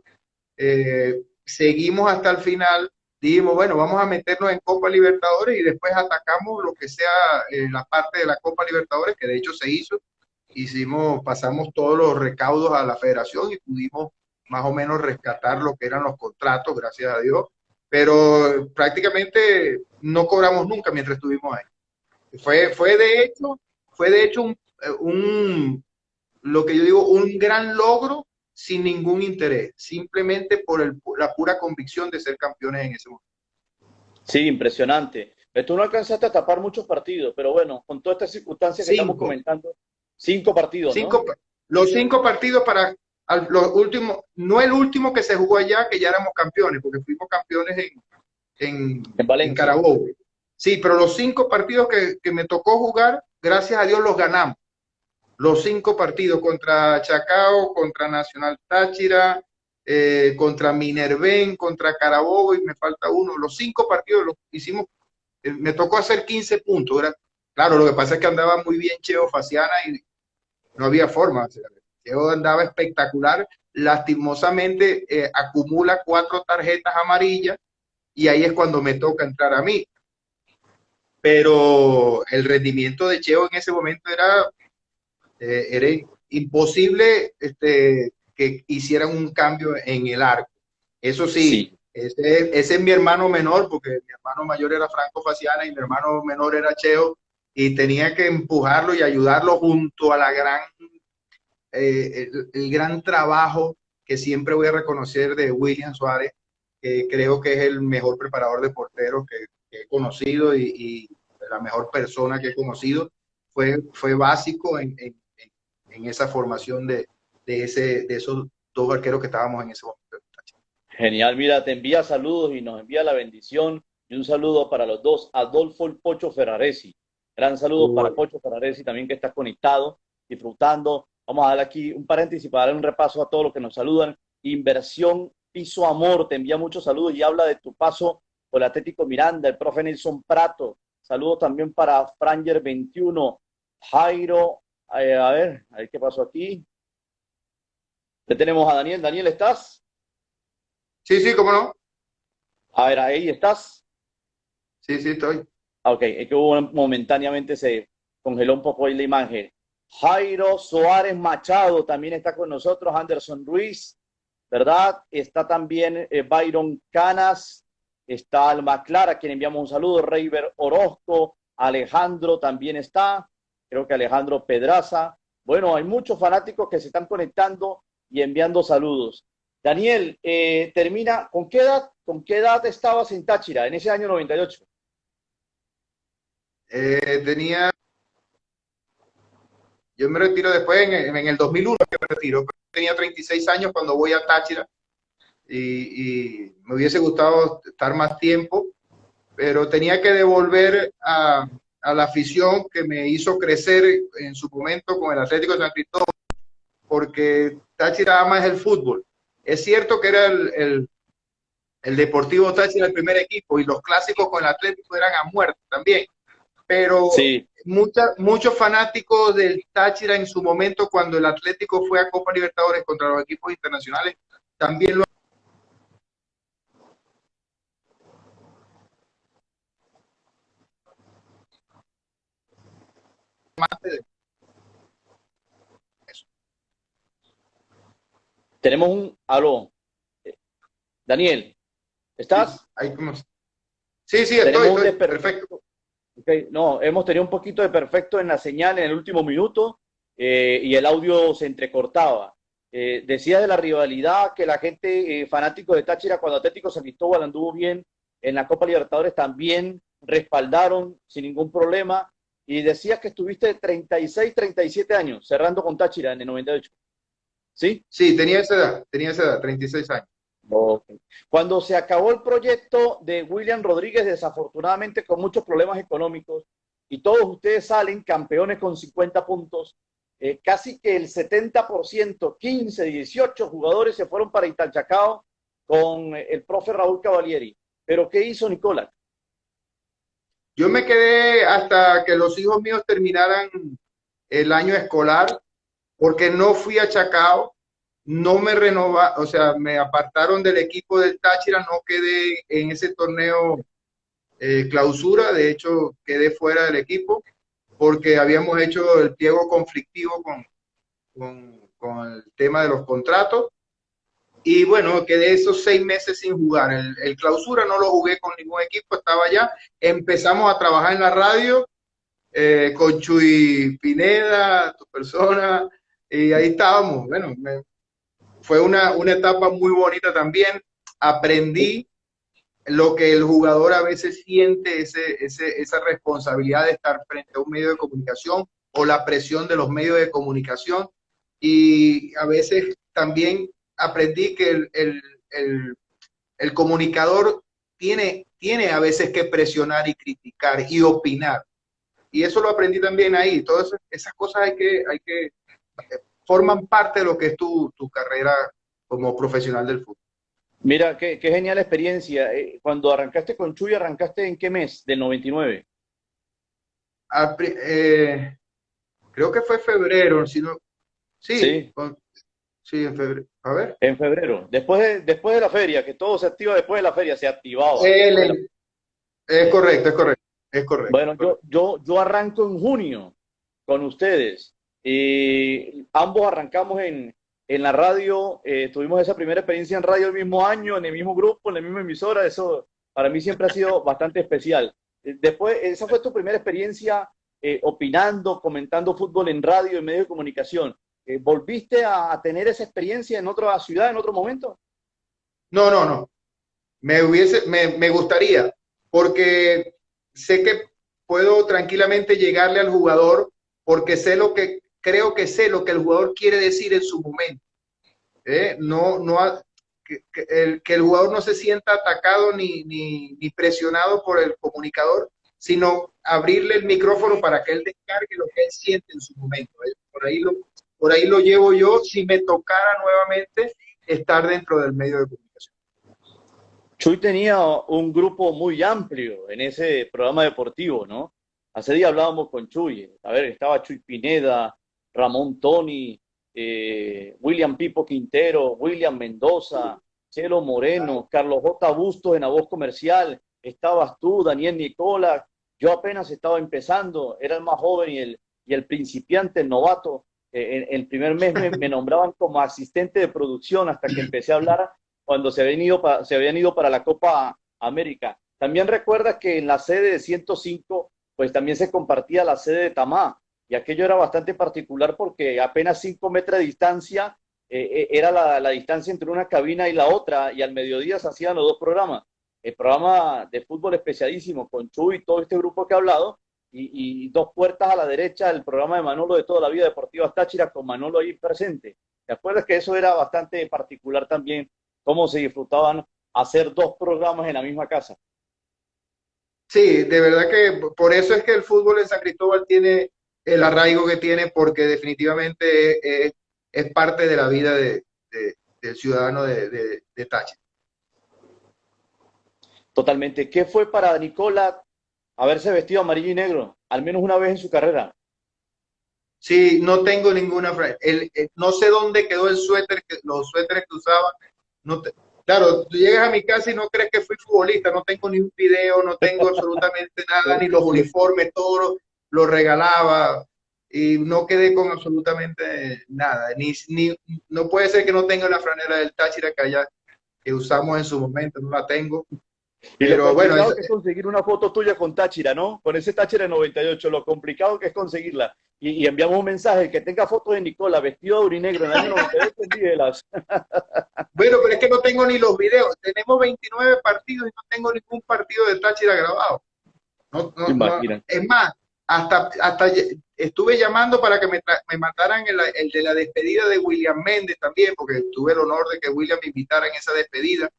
seguimos hasta el final, dijimos, bueno, vamos a meternos en Copa Libertadores y después atacamos lo que sea la parte de la Copa Libertadores, que de hecho se hizo, pasamos todos los recaudos a la federación y pudimos más o menos rescatar lo que eran los contratos, gracias a Dios, pero prácticamente no cobramos nunca mientras estuvimos ahí. Fue de hecho lo que yo digo, un gran logro sin ningún interés, simplemente por la pura convicción de ser campeones en ese momento. Sí, impresionante. Tú no alcanzaste a tapar muchos partidos, pero bueno, con todas estas circunstancias que estamos Cinco, comentando, 5 partidos, ¿no? cinco, los 5 partidos para los últimos, no el último que se jugó allá, que ya éramos campeones, porque fuimos campeones En en Valencia. Carabobo. Sí, pero los 5 partidos que me tocó jugar, gracias a Dios los ganamos. Los 5 partidos contra Chacao, contra Nacional Táchira, contra Minerven, contra Carabobo y me falta uno. Los 5 partidos los hicimos, me tocó hacer 15 puntos. ¿Verdad? Claro, lo que pasa es que andaba muy bien Cheo Faciana y no había forma. O sea, Cheo andaba espectacular. Lastimosamente acumula 4 tarjetas amarillas y ahí es cuando me toca entrar a mí. Pero el rendimiento de Cheo en ese momento era imposible que hicieran un cambio en el arco. Eso sí, Sí. ese es mi hermano menor, porque mi hermano mayor era Franco Faciana y mi hermano menor era Cheo, y tenía que empujarlo y ayudarlo junto a el gran trabajo que siempre voy a reconocer de William Suárez, que creo que es el mejor preparador de porteros que he conocido y la mejor persona que he conocido. Fue básico en esa formación de esos 2 arqueros que estábamos en ese momento. Genial, mira, te envía saludos y nos envía la bendición y un saludo para los dos, Adolfo el Pocho Ferraresi. Gran saludo para Pocho Ferraresi también que está conectado, disfrutando. Vamos a darle aquí un paréntesis para darle un repaso a todos los que nos saludan. Inversión Piso Amor, te envía muchos saludos y habla de tu paso por el Atlético Miranda, el profe Nelson Prato. Saludos también para Franger 21, Jairo, a ver qué pasó aquí. Ya tenemos a Daniel. Daniel, ¿estás? Sí, sí, cómo no. A ver, ahí estás. Sí, sí, estoy. Ok, es que hubo momentáneamente se congeló un poco ahí la imagen. Jairo Soares Machado también está con nosotros, Anderson Ruiz, ¿verdad? Está también Byron Canas, está Alma Clara, a quien enviamos un saludo, Reiber Orozco, Alejandro también está, creo que Alejandro Pedraza. Bueno, hay muchos fanáticos que se están conectando y enviando saludos. Daniel, termina, con qué edad estabas en Táchira en ese año 98? Tenía, yo me retiro después en el 2001 que me retiro, pero tenía 36 años cuando voy a Táchira y me hubiese gustado estar más tiempo, pero tenía que devolver a la afición que me hizo crecer en su momento con el Atlético de San Cristóbal, porque Táchira ama es el fútbol. Es cierto que era el Deportivo Táchira el primer equipo y los clásicos con el Atlético eran a muerte también, pero Sí. Muchos fanáticos del Táchira en su momento, cuando el Atlético fue a Copa Libertadores contra los equipos internacionales, también lo amaste de eso. Tenemos un aló. Daniel, Sí, ¿estás? ahí como... sí, sí, Tenemos un estoy, perfecto. Okay. No, hemos tenido un poquito de perfecto en la señal en el último minuto y el audio se entrecortaba. Decía de la rivalidad que la gente fanático de Táchira cuando Atlético San Cristóbal anduvo bien en la Copa Libertadores también respaldaron sin ningún problema y decías que estuviste 36, 37 años cerrando con Táchira en el 98. ¿Sí? Sí, tenía esa edad, 36 años. Okay. Cuando se acabó el proyecto de William Rodríguez, desafortunadamente con muchos problemas económicos, y todos ustedes salen campeones con 50 puntos, casi que el 70%, 15, 18 jugadores se fueron para Italchacao con el profe Raúl Cavalieri. Pero ¿qué hizo Nicolás? Yo me quedé hasta que los hijos míos terminaran el año escolar, porque no fui a Chacao, no me renovaron, o sea, me apartaron del equipo del Táchira, no quedé en ese torneo clausura, de hecho quedé fuera del equipo porque habíamos hecho el pliego conflictivo con el tema de los contratos y bueno, quedé esos 6 meses sin jugar. El clausura no lo jugué con ningún equipo, estaba allá, empezamos a trabajar en la radio con Chuy Pineda, tu persona, y ahí estábamos. Bueno, fue una etapa muy bonita también, aprendí lo que el jugador a veces siente, esa responsabilidad de estar frente a un medio de comunicación o la presión de los medios de comunicación. Y a veces también aprendí que el comunicador tiene a veces que presionar y criticar y opinar. Y eso lo aprendí también ahí. Todas esas cosas forman parte de lo que es tu carrera como profesional del fútbol. Mira, qué genial experiencia. Cuando arrancaste con Chuy, ¿arrancaste en qué mes del 99? Creo que fue febrero, si no, sí, Sí. sí, en febrero. A ver. En febrero, después de la feria, que todo se activa después de la feria, se activaba después de la... Es correcto, es correcto, es correcto. Bueno, yo arranco en junio con ustedes y ambos arrancamos en la radio, tuvimos esa primera experiencia en radio el mismo año, en el mismo grupo, en la misma emisora, eso para mí siempre ha sido bastante especial. Después, esa fue tu primera experiencia opinando, comentando fútbol en radio, en medios de comunicación. ¿Volviste a tener esa experiencia en otra ciudad, en otro momento? No, no, no. Me gustaría, porque sé que puedo tranquilamente llegarle al jugador, porque creo que sé lo que el jugador quiere decir en su momento. No, no, que el jugador no se sienta atacado ni presionado por el comunicador, sino abrirle el micrófono para que él descargue lo que él siente en su momento. Por ahí lo llevo yo si me tocara nuevamente estar dentro del medio de comunicación. Chuy tenía un grupo muy amplio en ese programa deportivo, ¿no? Hace día hablábamos con Chuy. A ver, estaba Chuy Pineda, Ramón Toni, William Pipo Quintero, William Mendoza, Chelo Moreno, Carlos J. Bustos en la voz comercial, estabas tú, Daniel Nicola. Yo apenas estaba empezando, era el más joven y el principiante, el novato. El primer mes me nombraban como asistente de producción hasta que empecé a hablar cuando se habían ido para la Copa América. También recuerdas que en la sede de 105, pues también se compartía la sede de Tamá, y aquello era bastante particular porque apenas 5 metros de distancia era la distancia entre una cabina y la otra, y al mediodía se hacían los dos programas. El programa de fútbol especialísimo con Chuy y todo este grupo que he hablado, y dos puertas a la derecha el programa de Manolo de toda la vida deportiva Táchira con Manolo ahí presente. ¿Te acuerdas que eso era bastante particular también, cómo se disfrutaban hacer dos programas en la misma casa? Sí, de verdad que por eso es que el fútbol en San Cristóbal tiene el arraigo que tiene, porque definitivamente es parte de la vida del ciudadano de Táchira. Totalmente. ¿Qué fue para Nicola haberse vestido amarillo y negro, al menos una vez en su carrera? Sí, no tengo ninguna. No sé dónde quedó el suéter, los suéteres que usaba. No te- claro, tú llegas a mi casa y no crees que fui futbolista. No tengo ni un video, no tengo absolutamente nada, ni los uniformes, todo lo regalaba y no quedé con absolutamente nada. No puede ser que no tenga la franela del Táchira que usamos en su momento, no la tengo. Y lo Pero bueno, complicado que es conseguir una foto tuya con Táchira, ¿no? Con ese Táchira de 98, lo complicado que es conseguirla. Y enviamos un mensaje, que tenga fotos de Nicola vestido de aurinegro en el año 98, envíelas. bueno, pero es que no tengo ni los videos. Tenemos 29 partidos y no tengo ningún partido de Táchira grabado. No, no, no. Imagina. Es más, hasta estuve llamando para que me mandaran el de la despedida de William Méndez también, porque tuve el honor de que William me invitara en esa despedida,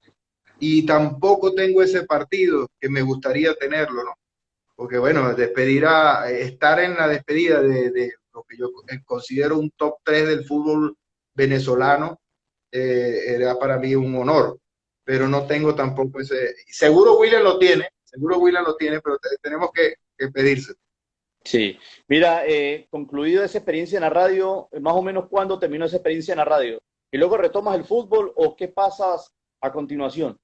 y tampoco tengo ese partido que me gustaría tenerlo, ¿no? Porque bueno, estar en la despedida de lo que yo considero un top 3 del fútbol venezolano, era para mí un honor, pero no tengo tampoco ese. Seguro William lo tiene, pero tenemos que pedirse. Sí. Mira, concluido esa experiencia en la radio, más o menos cuándo terminó esa experiencia en la radio. ¿Y luego retomas el fútbol o qué pasas a continuación?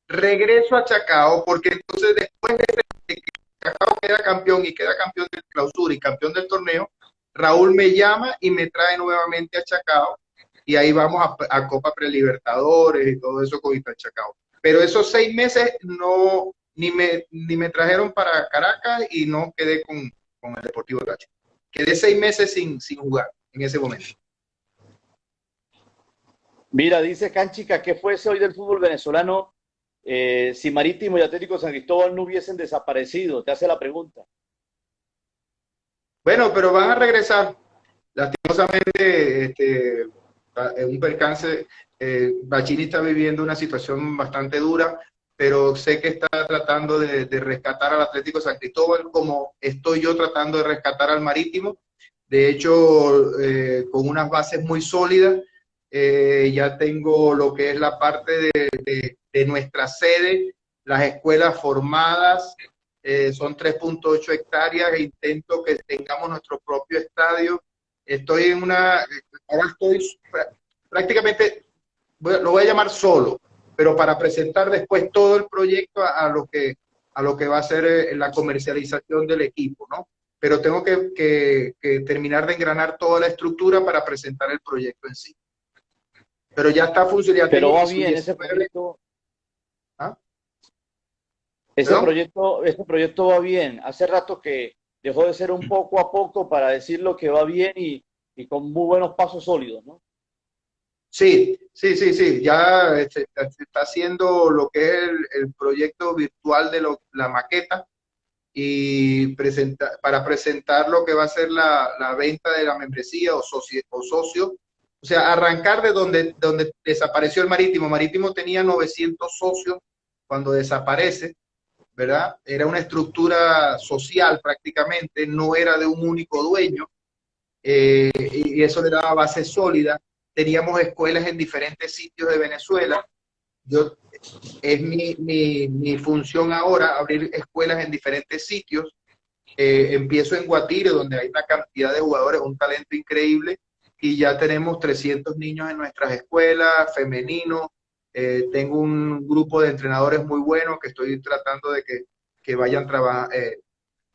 Regreso a Chacao, porque entonces después de que Chacao queda campeón y queda campeón del clausura y campeón del torneo, Raúl me llama y me trae nuevamente a Chacao, y ahí vamos a Copa Prelibertadores y todo eso con Ita Chacao. Pero esos 6 meses no, ni me trajeron para Caracas y no quedé con el Deportivo Táchira. Quedé 6 meses sin jugar en ese momento. Mira, dice Canchica, ¿qué fuese hoy del fútbol venezolano si Marítimo y Atlético San Cristóbal no hubiesen desaparecido? Te hace la pregunta. Bueno, pero van a regresar. Lastimosamente, un percance. Bachini está viviendo una situación bastante dura, pero sé que está tratando de rescatar al Atlético San Cristóbal, como estoy yo tratando de rescatar al Marítimo. De hecho, con unas bases muy sólidas. Ya tengo lo que es la parte de nuestra sede, las escuelas formadas. Son 3.8 hectáreas e intento que tengamos nuestro propio estadio. Ahora estoy prácticamente, lo voy a llamar solo, pero para presentar después todo el proyecto a lo que va a ser la comercialización del equipo, ¿no? Pero tengo que terminar de engranar toda la estructura para presentar el proyecto en sí. Pero ya está funcionando. Pero va bien ese proyecto. ¿Ah? Ese proyecto va bien. Hace rato que dejó de ser un poco a poco para decir lo que va bien y con muy buenos pasos sólidos, ¿no? Sí. Ya se está haciendo lo que es el proyecto virtual de la maqueta, y para presentar lo que va a ser la venta de la membresía o socio. O sea, arrancar de donde desapareció el Marítimo. Marítimo tenía 900 socios cuando desaparece, ¿verdad? Era una estructura social prácticamente, no era de un único dueño, y eso le daba base sólida. Teníamos escuelas en diferentes sitios de Venezuela. Yo, es mi función ahora abrir escuelas en diferentes sitios. Empiezo en Guatire, donde hay una cantidad de jugadores, un talento increíble, y ya tenemos 300 niños en nuestras escuelas, femeninos. Tengo un grupo de entrenadores muy buenos que estoy tratando de que vayan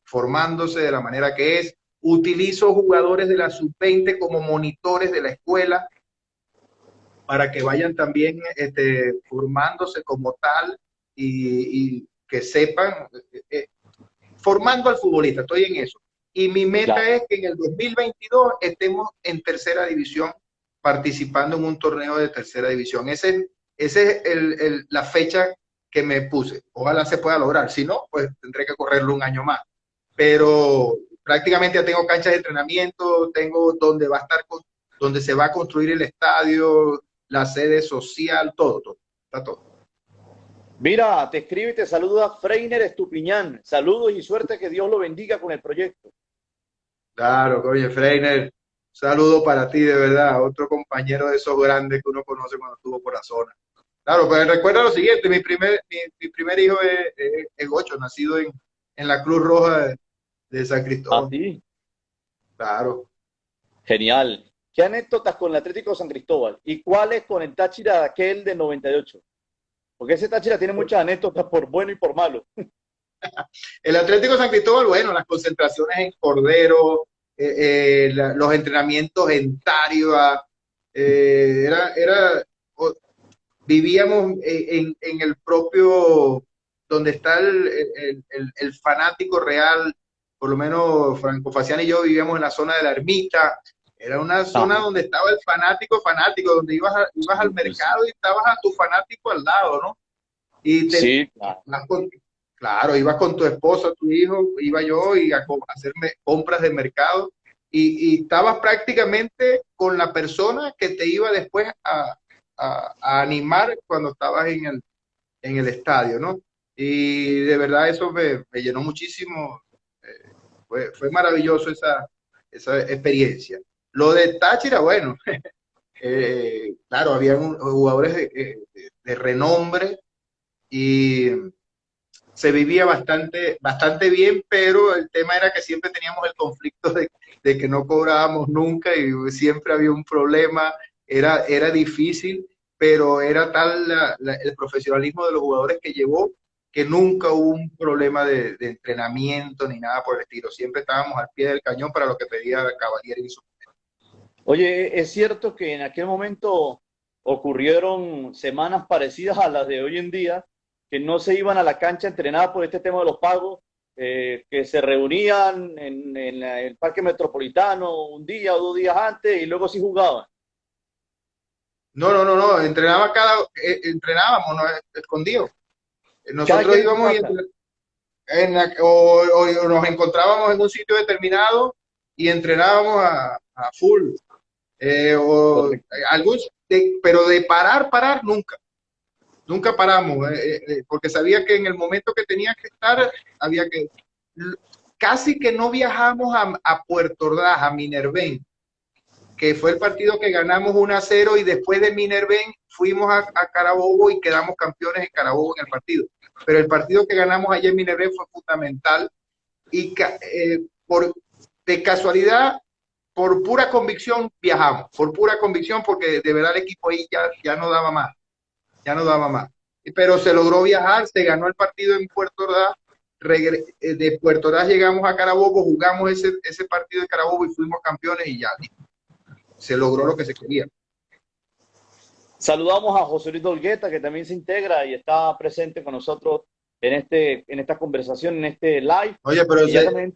formándose de la manera que es. Utilizo jugadores de la sub-20 como monitores de la escuela para que vayan también formándose como tal y que sepan, formando al futbolista, estoy en eso. Y mi meta Claro. es que en el 2022 estemos en tercera división, participando en un torneo de tercera división. Ese es la fecha que me puse. Ojalá se pueda lograr. Si no, pues tendré que correrlo un año más. Pero prácticamente ya tengo canchas de entrenamiento, tengo donde va a estar, donde se va a construir el estadio, la sede social, todo, está todo. Mira, te escribe y te saluda Freiner Estupiñán. Saludos y suerte, que Dios lo bendiga con el proyecto. Claro, coño, Freiner, saludo para ti, de verdad, otro compañero de esos grandes que uno conoce cuando estuvo por la zona. Claro, pero recuerda lo siguiente, mi primer hijo es Gocho, nacido en la Cruz Roja de San A Cristóbal. ti. Claro. Genial. ¿Qué anécdotas con el Atlético San Cristóbal? ¿Y cuáles con el Táchira aquel de 98? Porque ese Táchira tiene muchas anécdotas por bueno y por malo. El Atlético San Cristóbal, bueno, las concentraciones en Cordero, los entrenamientos en Tariba, era, vivíamos en el propio, donde está el fanático real, por lo menos Franco Facián y yo vivíamos en la zona de la Ermita. Era una zona Ajá. donde estaba el fanático, donde ibas al mercado y estabas a tu fanático al lado, ¿no? Y Sí, claro. vas con, claro, ibas con tu esposa, tu hijo, iba yo y a hacerme compras de mercado, y estabas prácticamente con la persona que te iba después a animar cuando estabas en el estadio, ¿no? Y de verdad eso me llenó muchísimo, fue maravilloso esa experiencia. Lo de Táchira, bueno, claro, habían jugadores de renombre y se vivía bastante bien, pero el tema era que siempre teníamos el conflicto de que no cobrábamos nunca y siempre había un problema, era difícil, pero era tal el profesionalismo de los jugadores que llevó que nunca hubo un problema de entrenamiento ni nada por el estilo. Siempre estábamos al pie del cañón para lo que pedía Cavalieri y su... Oye, ¿es cierto que en aquel momento ocurrieron semanas parecidas a las de hoy en día, que no se iban a la cancha entrenadas por este tema de los pagos, que se reunían en el Parque Metropolitano un día o 2 días antes y luego sí jugaban? No, entrenábamos, no, escondido. Cada Nosotros quien en su íbamos y casa. o nos encontrábamos en un sitio determinado y entrenábamos a full. Correcto. Algún, pero de parar, nunca. Nunca paramos, porque sabía que en el momento que tenía que estar, había que... Casi que no viajamos a Puerto Ordaz, a Minervén, que fue el partido que ganamos 1-0 y después de Minervén fuimos a Carabobo y quedamos campeones en Carabobo en el partido. Pero el partido que ganamos allá en Minervén fue fundamental y de casualidad, por pura convicción, viajamos, por pura convicción, porque de verdad el equipo ahí ya no daba más, ya no daba más. Pero se logró viajar, se ganó el partido en Puerto Ordaz, de Puerto Ordaz llegamos a Carabobo, jugamos ese partido de Carabobo y fuimos campeones y ya se logró lo que se quería. Saludamos a José Luis Dolgueta, que también se integra y está presente con nosotros en esta conversación, en este live. Oye, pero Y ya también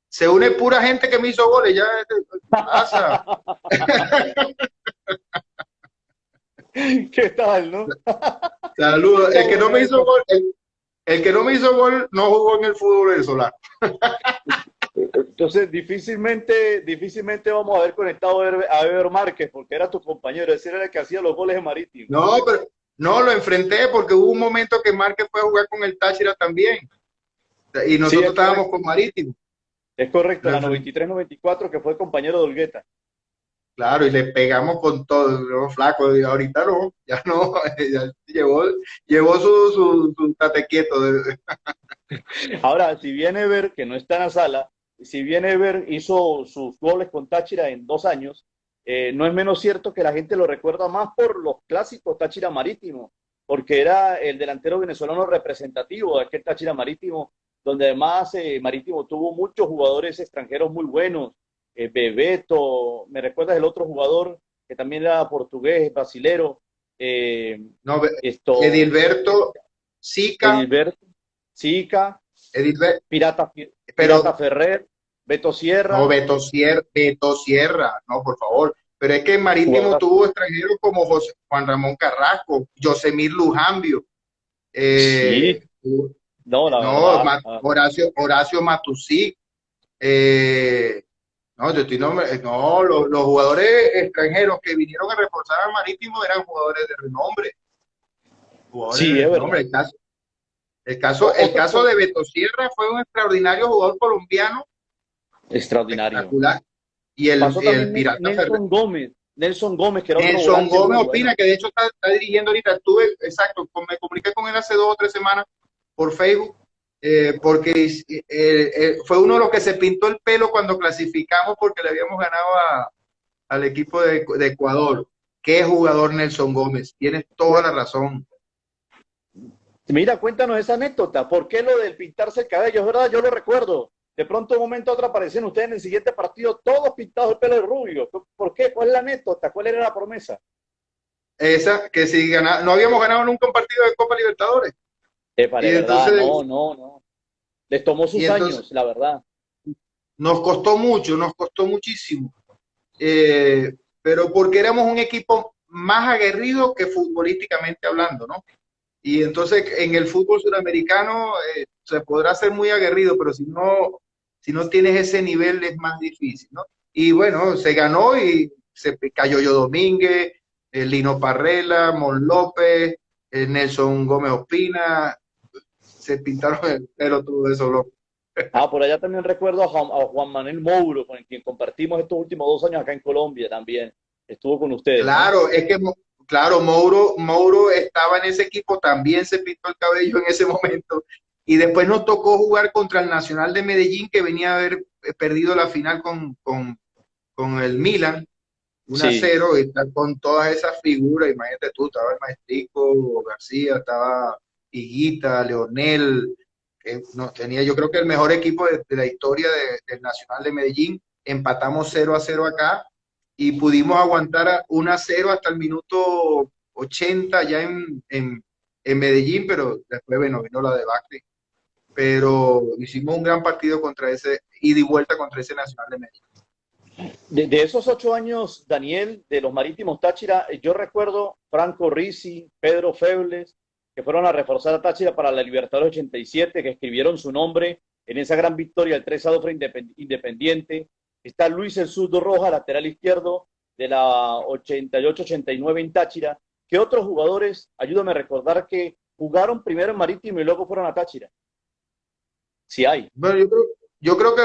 se une pura gente que me hizo goles, ya pasa. ¿Qué tal, no? Saludos. Está bueno eso. El que no me hizo gol no jugó en el fútbol venezolano. Entonces, difícilmente vamos a ver conectado a Ever Márquez, porque era tu compañero, ese era el que hacía los goles de Marítimo. No, No, lo enfrenté porque hubo un momento que Márquez fue a jugar con el Táchira también y Sí, nosotros es estábamos correcto. con Marítimo. Es correcto, Lo la enfrenté, 93-94 que fue compañero de Olgueta. claro, y le pegamos con todo, los flacos, y ahorita no, ya no, ya llevó su tate quieto. Ahora, si bien Ever, que no está en la sala, si bien Ever hizo sus goles con Táchira en 2 años, no es menos cierto que la gente lo recuerda más por los clásicos Táchira Marítimo, porque era el delantero venezolano representativo de aquel Táchira Marítimo, donde además Marítimo tuvo muchos jugadores extranjeros muy buenos. Bebeto, me recuerdas el otro jugador que también era portugués, brasilero, eh, No, esto, Edilberto, Sica, Edilberto, Sica, Edilberto, Pirata, Pirata pero Ferrer, Beto no, Sierra, Beto Sierra, no, por favor. Pero es que en Marítimo jugador. tuvo extranjeros como Juan Ramón Carrasco, Yosemir Lujambio, Sí, eh, no, la no, verdad. Horacio Matusí, eh, no, no, los jugadores extranjeros que vinieron a reforzar al Marítimo eran jugadores de renombre, jugadores Sí, de es renombre. verdad. El Otro caso de Beto Sierra fue un extraordinario jugador colombiano, extraordinario. espectacular. Pasó Y el también Pirata Ferrer. Nelson Gómez, que era otro Nelson volante muy Gómez bueno. opina, que de hecho está dirigiendo ahorita. Estuve, exacto, me comuniqué con él hace 2 o 3 semanas por Facebook, porque fue uno de los que se pintó el pelo cuando clasificamos porque le habíamos ganado al equipo de Ecuador. Qué jugador Nelson Gómez, tienes toda la razón. Mira, cuéntanos esa anécdota. ¿Por qué lo del pintarse el cabello? Es verdad, yo lo recuerdo. De pronto, un momento a otro, aparecen ustedes en el siguiente partido, todos pintados el pelo de rubio. ¿Por qué? ¿Cuál es la anécdota? ¿Cuál era la promesa? Esa, que si no habíamos ganado nunca un partido de Copa Libertadores. Epa, Y de verdad, entonces, no, no, no. Les tomó y sus entonces años, la verdad. nos costó mucho, nos costó muchísimo. Pero porque éramos un equipo más aguerrido que futbolísticamente hablando, ¿no? Y entonces en el fútbol suramericano se podrá ser muy aguerrido, pero si no tienes ese nivel es más difícil, ¿no? Y bueno, se ganó y se cayó yo Domínguez, Lino Parrela, Mon López, Nelson Gómez Ospina, se pintaron el pelo todo eso, loco. Ah, por allá también recuerdo a Juan Manuel Mouro, con el quien compartimos estos últimos 2 años acá en Colombia también. Estuvo con ustedes, ¿no? Claro, es que, claro, Mouro estaba en ese equipo, también se pintó el cabello en ese momento. Y después nos tocó jugar contra el Nacional de Medellín, que venía a haber perdido la final con el Milan, 1 a Sí. 0 y está con todas esas figuras. Imagínate tú, estaba el Maestrico García, estaba Higuita, Leonel, que no, tenía yo creo que el mejor equipo de la historia del Nacional de Medellín. Empatamos 0 a 0 acá y pudimos aguantar 1 a 0 hasta el minuto 80 ya en Medellín, pero después bueno, vino la debacle. Pero hicimos un gran partido contra ese, ida y vuelta contra ese Nacional de Medellín. De esos 8 años, Daniel, de los Marítimos Táchira, yo recuerdo Franco Risi, Pedro Febles, que fueron a reforzar a Táchira para la Libertadores 87, que escribieron su nombre en esa gran victoria del 3-2 frente a Independiente. Está Luis El Zurdo Roja, lateral izquierdo de la 88-89 en Táchira. ¿Qué otros jugadores, ayúdame a recordar, que jugaron primero en Marítimo y luego fueron a Táchira? Si hay. Bueno, yo creo que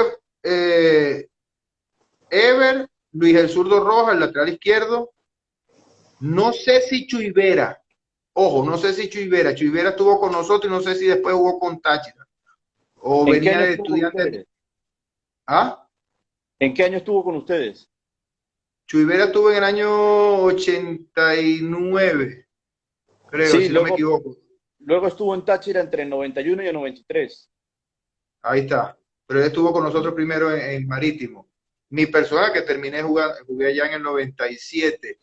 Ever, Luis El Zurdo Roja, el lateral izquierdo. No sé si Chuivera, ojo, no sé si Chuivera estuvo con nosotros y no sé si después jugó con Táchira o ¿En qué venía año de estuvo con estudiantes. ustedes? ¿Ah? ¿En qué año estuvo con ustedes? Chuivera estuvo en el año 89, creo, Sí, si no me luego equivoco. Luego estuvo en Táchira entre el 91 y el 93. Ahí está. Pero él estuvo con nosotros primero en Marítimo. Mi persona que terminé jugando, jugué allá en el 97.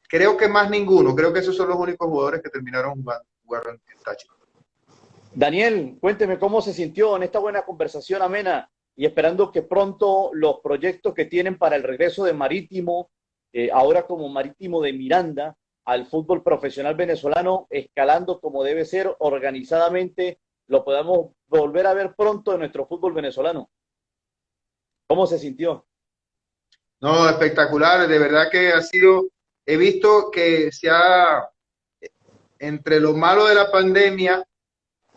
Creo que más ninguno. Creo que esos son los únicos jugadores que terminaron jugando en Táchira. Daniel, cuénteme cómo se sintió en esta buena conversación amena y esperando que pronto los proyectos que tienen para el regreso de Marítimo, ahora como Marítimo de Miranda, al fútbol profesional venezolano, escalando como debe ser organizadamente, lo podamos volver a ver pronto en nuestro fútbol venezolano. ¿Cómo se sintió? No, espectacular. De verdad que he visto que entre lo malo de la pandemia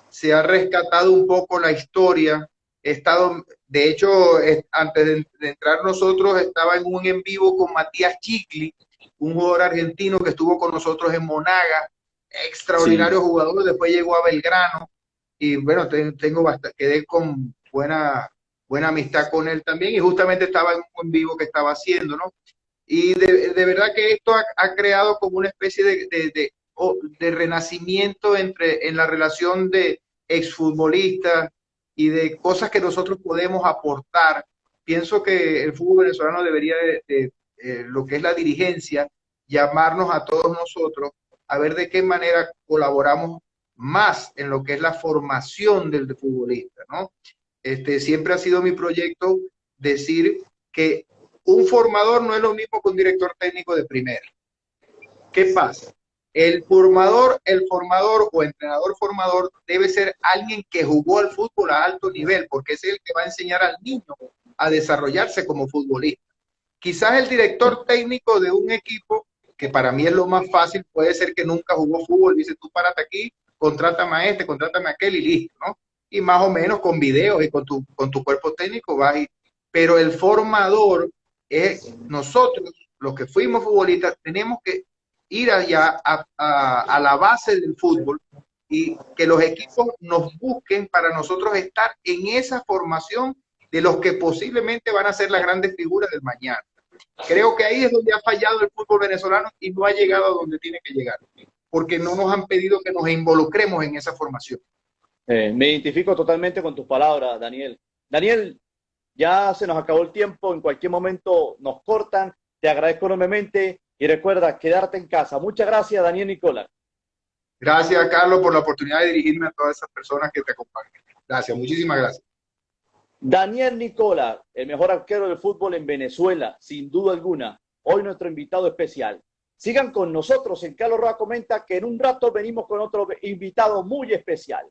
se ha rescatado un poco la historia. He estado, de hecho, antes de entrar nosotros, estaba en un en vivo con Matías Chicli, un jugador argentino que estuvo con nosotros en Monaga, Sí, extraordinario jugador, después llegó a Belgrano y bueno, tengo bastante, quedé con buena amistad con él también y justamente estaba en un en vivo que estaba haciendo, ¿no? Y de verdad que esto ha creado como una especie de renacimiento en la relación de exfutbolistas y de cosas que nosotros podemos aportar. Pienso que el fútbol venezolano debería lo que es la dirigencia, llamarnos a todos nosotros a ver de qué manera colaboramos más en lo que es la formación del futbolista, ¿no? Siempre ha sido mi proyecto decir que un formador no es lo mismo que un director técnico de primera. ¿Qué pasa? El formador o entrenador formador debe ser alguien que jugó al fútbol a alto nivel, porque es el que va a enseñar al niño a desarrollarse como futbolista. Quizás el director técnico de un equipo, que para mí es lo más fácil, puede ser que nunca jugó fútbol, dice tú párate aquí, contrátame a este, contrátame a aquel y listo, ¿no? Y más o menos con videos y con tu cuerpo técnico vas y... Pero el formador es nosotros, los que fuimos futbolistas, tenemos que ir allá a la base del fútbol y que los equipos nos busquen para nosotros estar en esa formación de los que posiblemente van a ser las grandes figuras del mañana. Creo que ahí es donde ha fallado el fútbol venezolano y no ha llegado a donde tiene que llegar, porque no nos han pedido que nos involucremos en esa formación. me identifico totalmente con tus palabras, Daniel. Daniel, ya se nos acabó el tiempo, en cualquier momento nos cortan. Te agradezco enormemente y recuerda quedarte en casa. Muchas gracias, Daniel Nicola. Gracias, Carlos, por la oportunidad de dirigirme a todas esas personas que te acompañan. Gracias, muchísimas gracias. Daniel Nicola, el mejor arquero del fútbol en Venezuela, sin duda alguna. Hoy nuestro invitado especial. Sigan con nosotros en Carlos Roa Comenta, que en un rato venimos con otro invitado muy especial.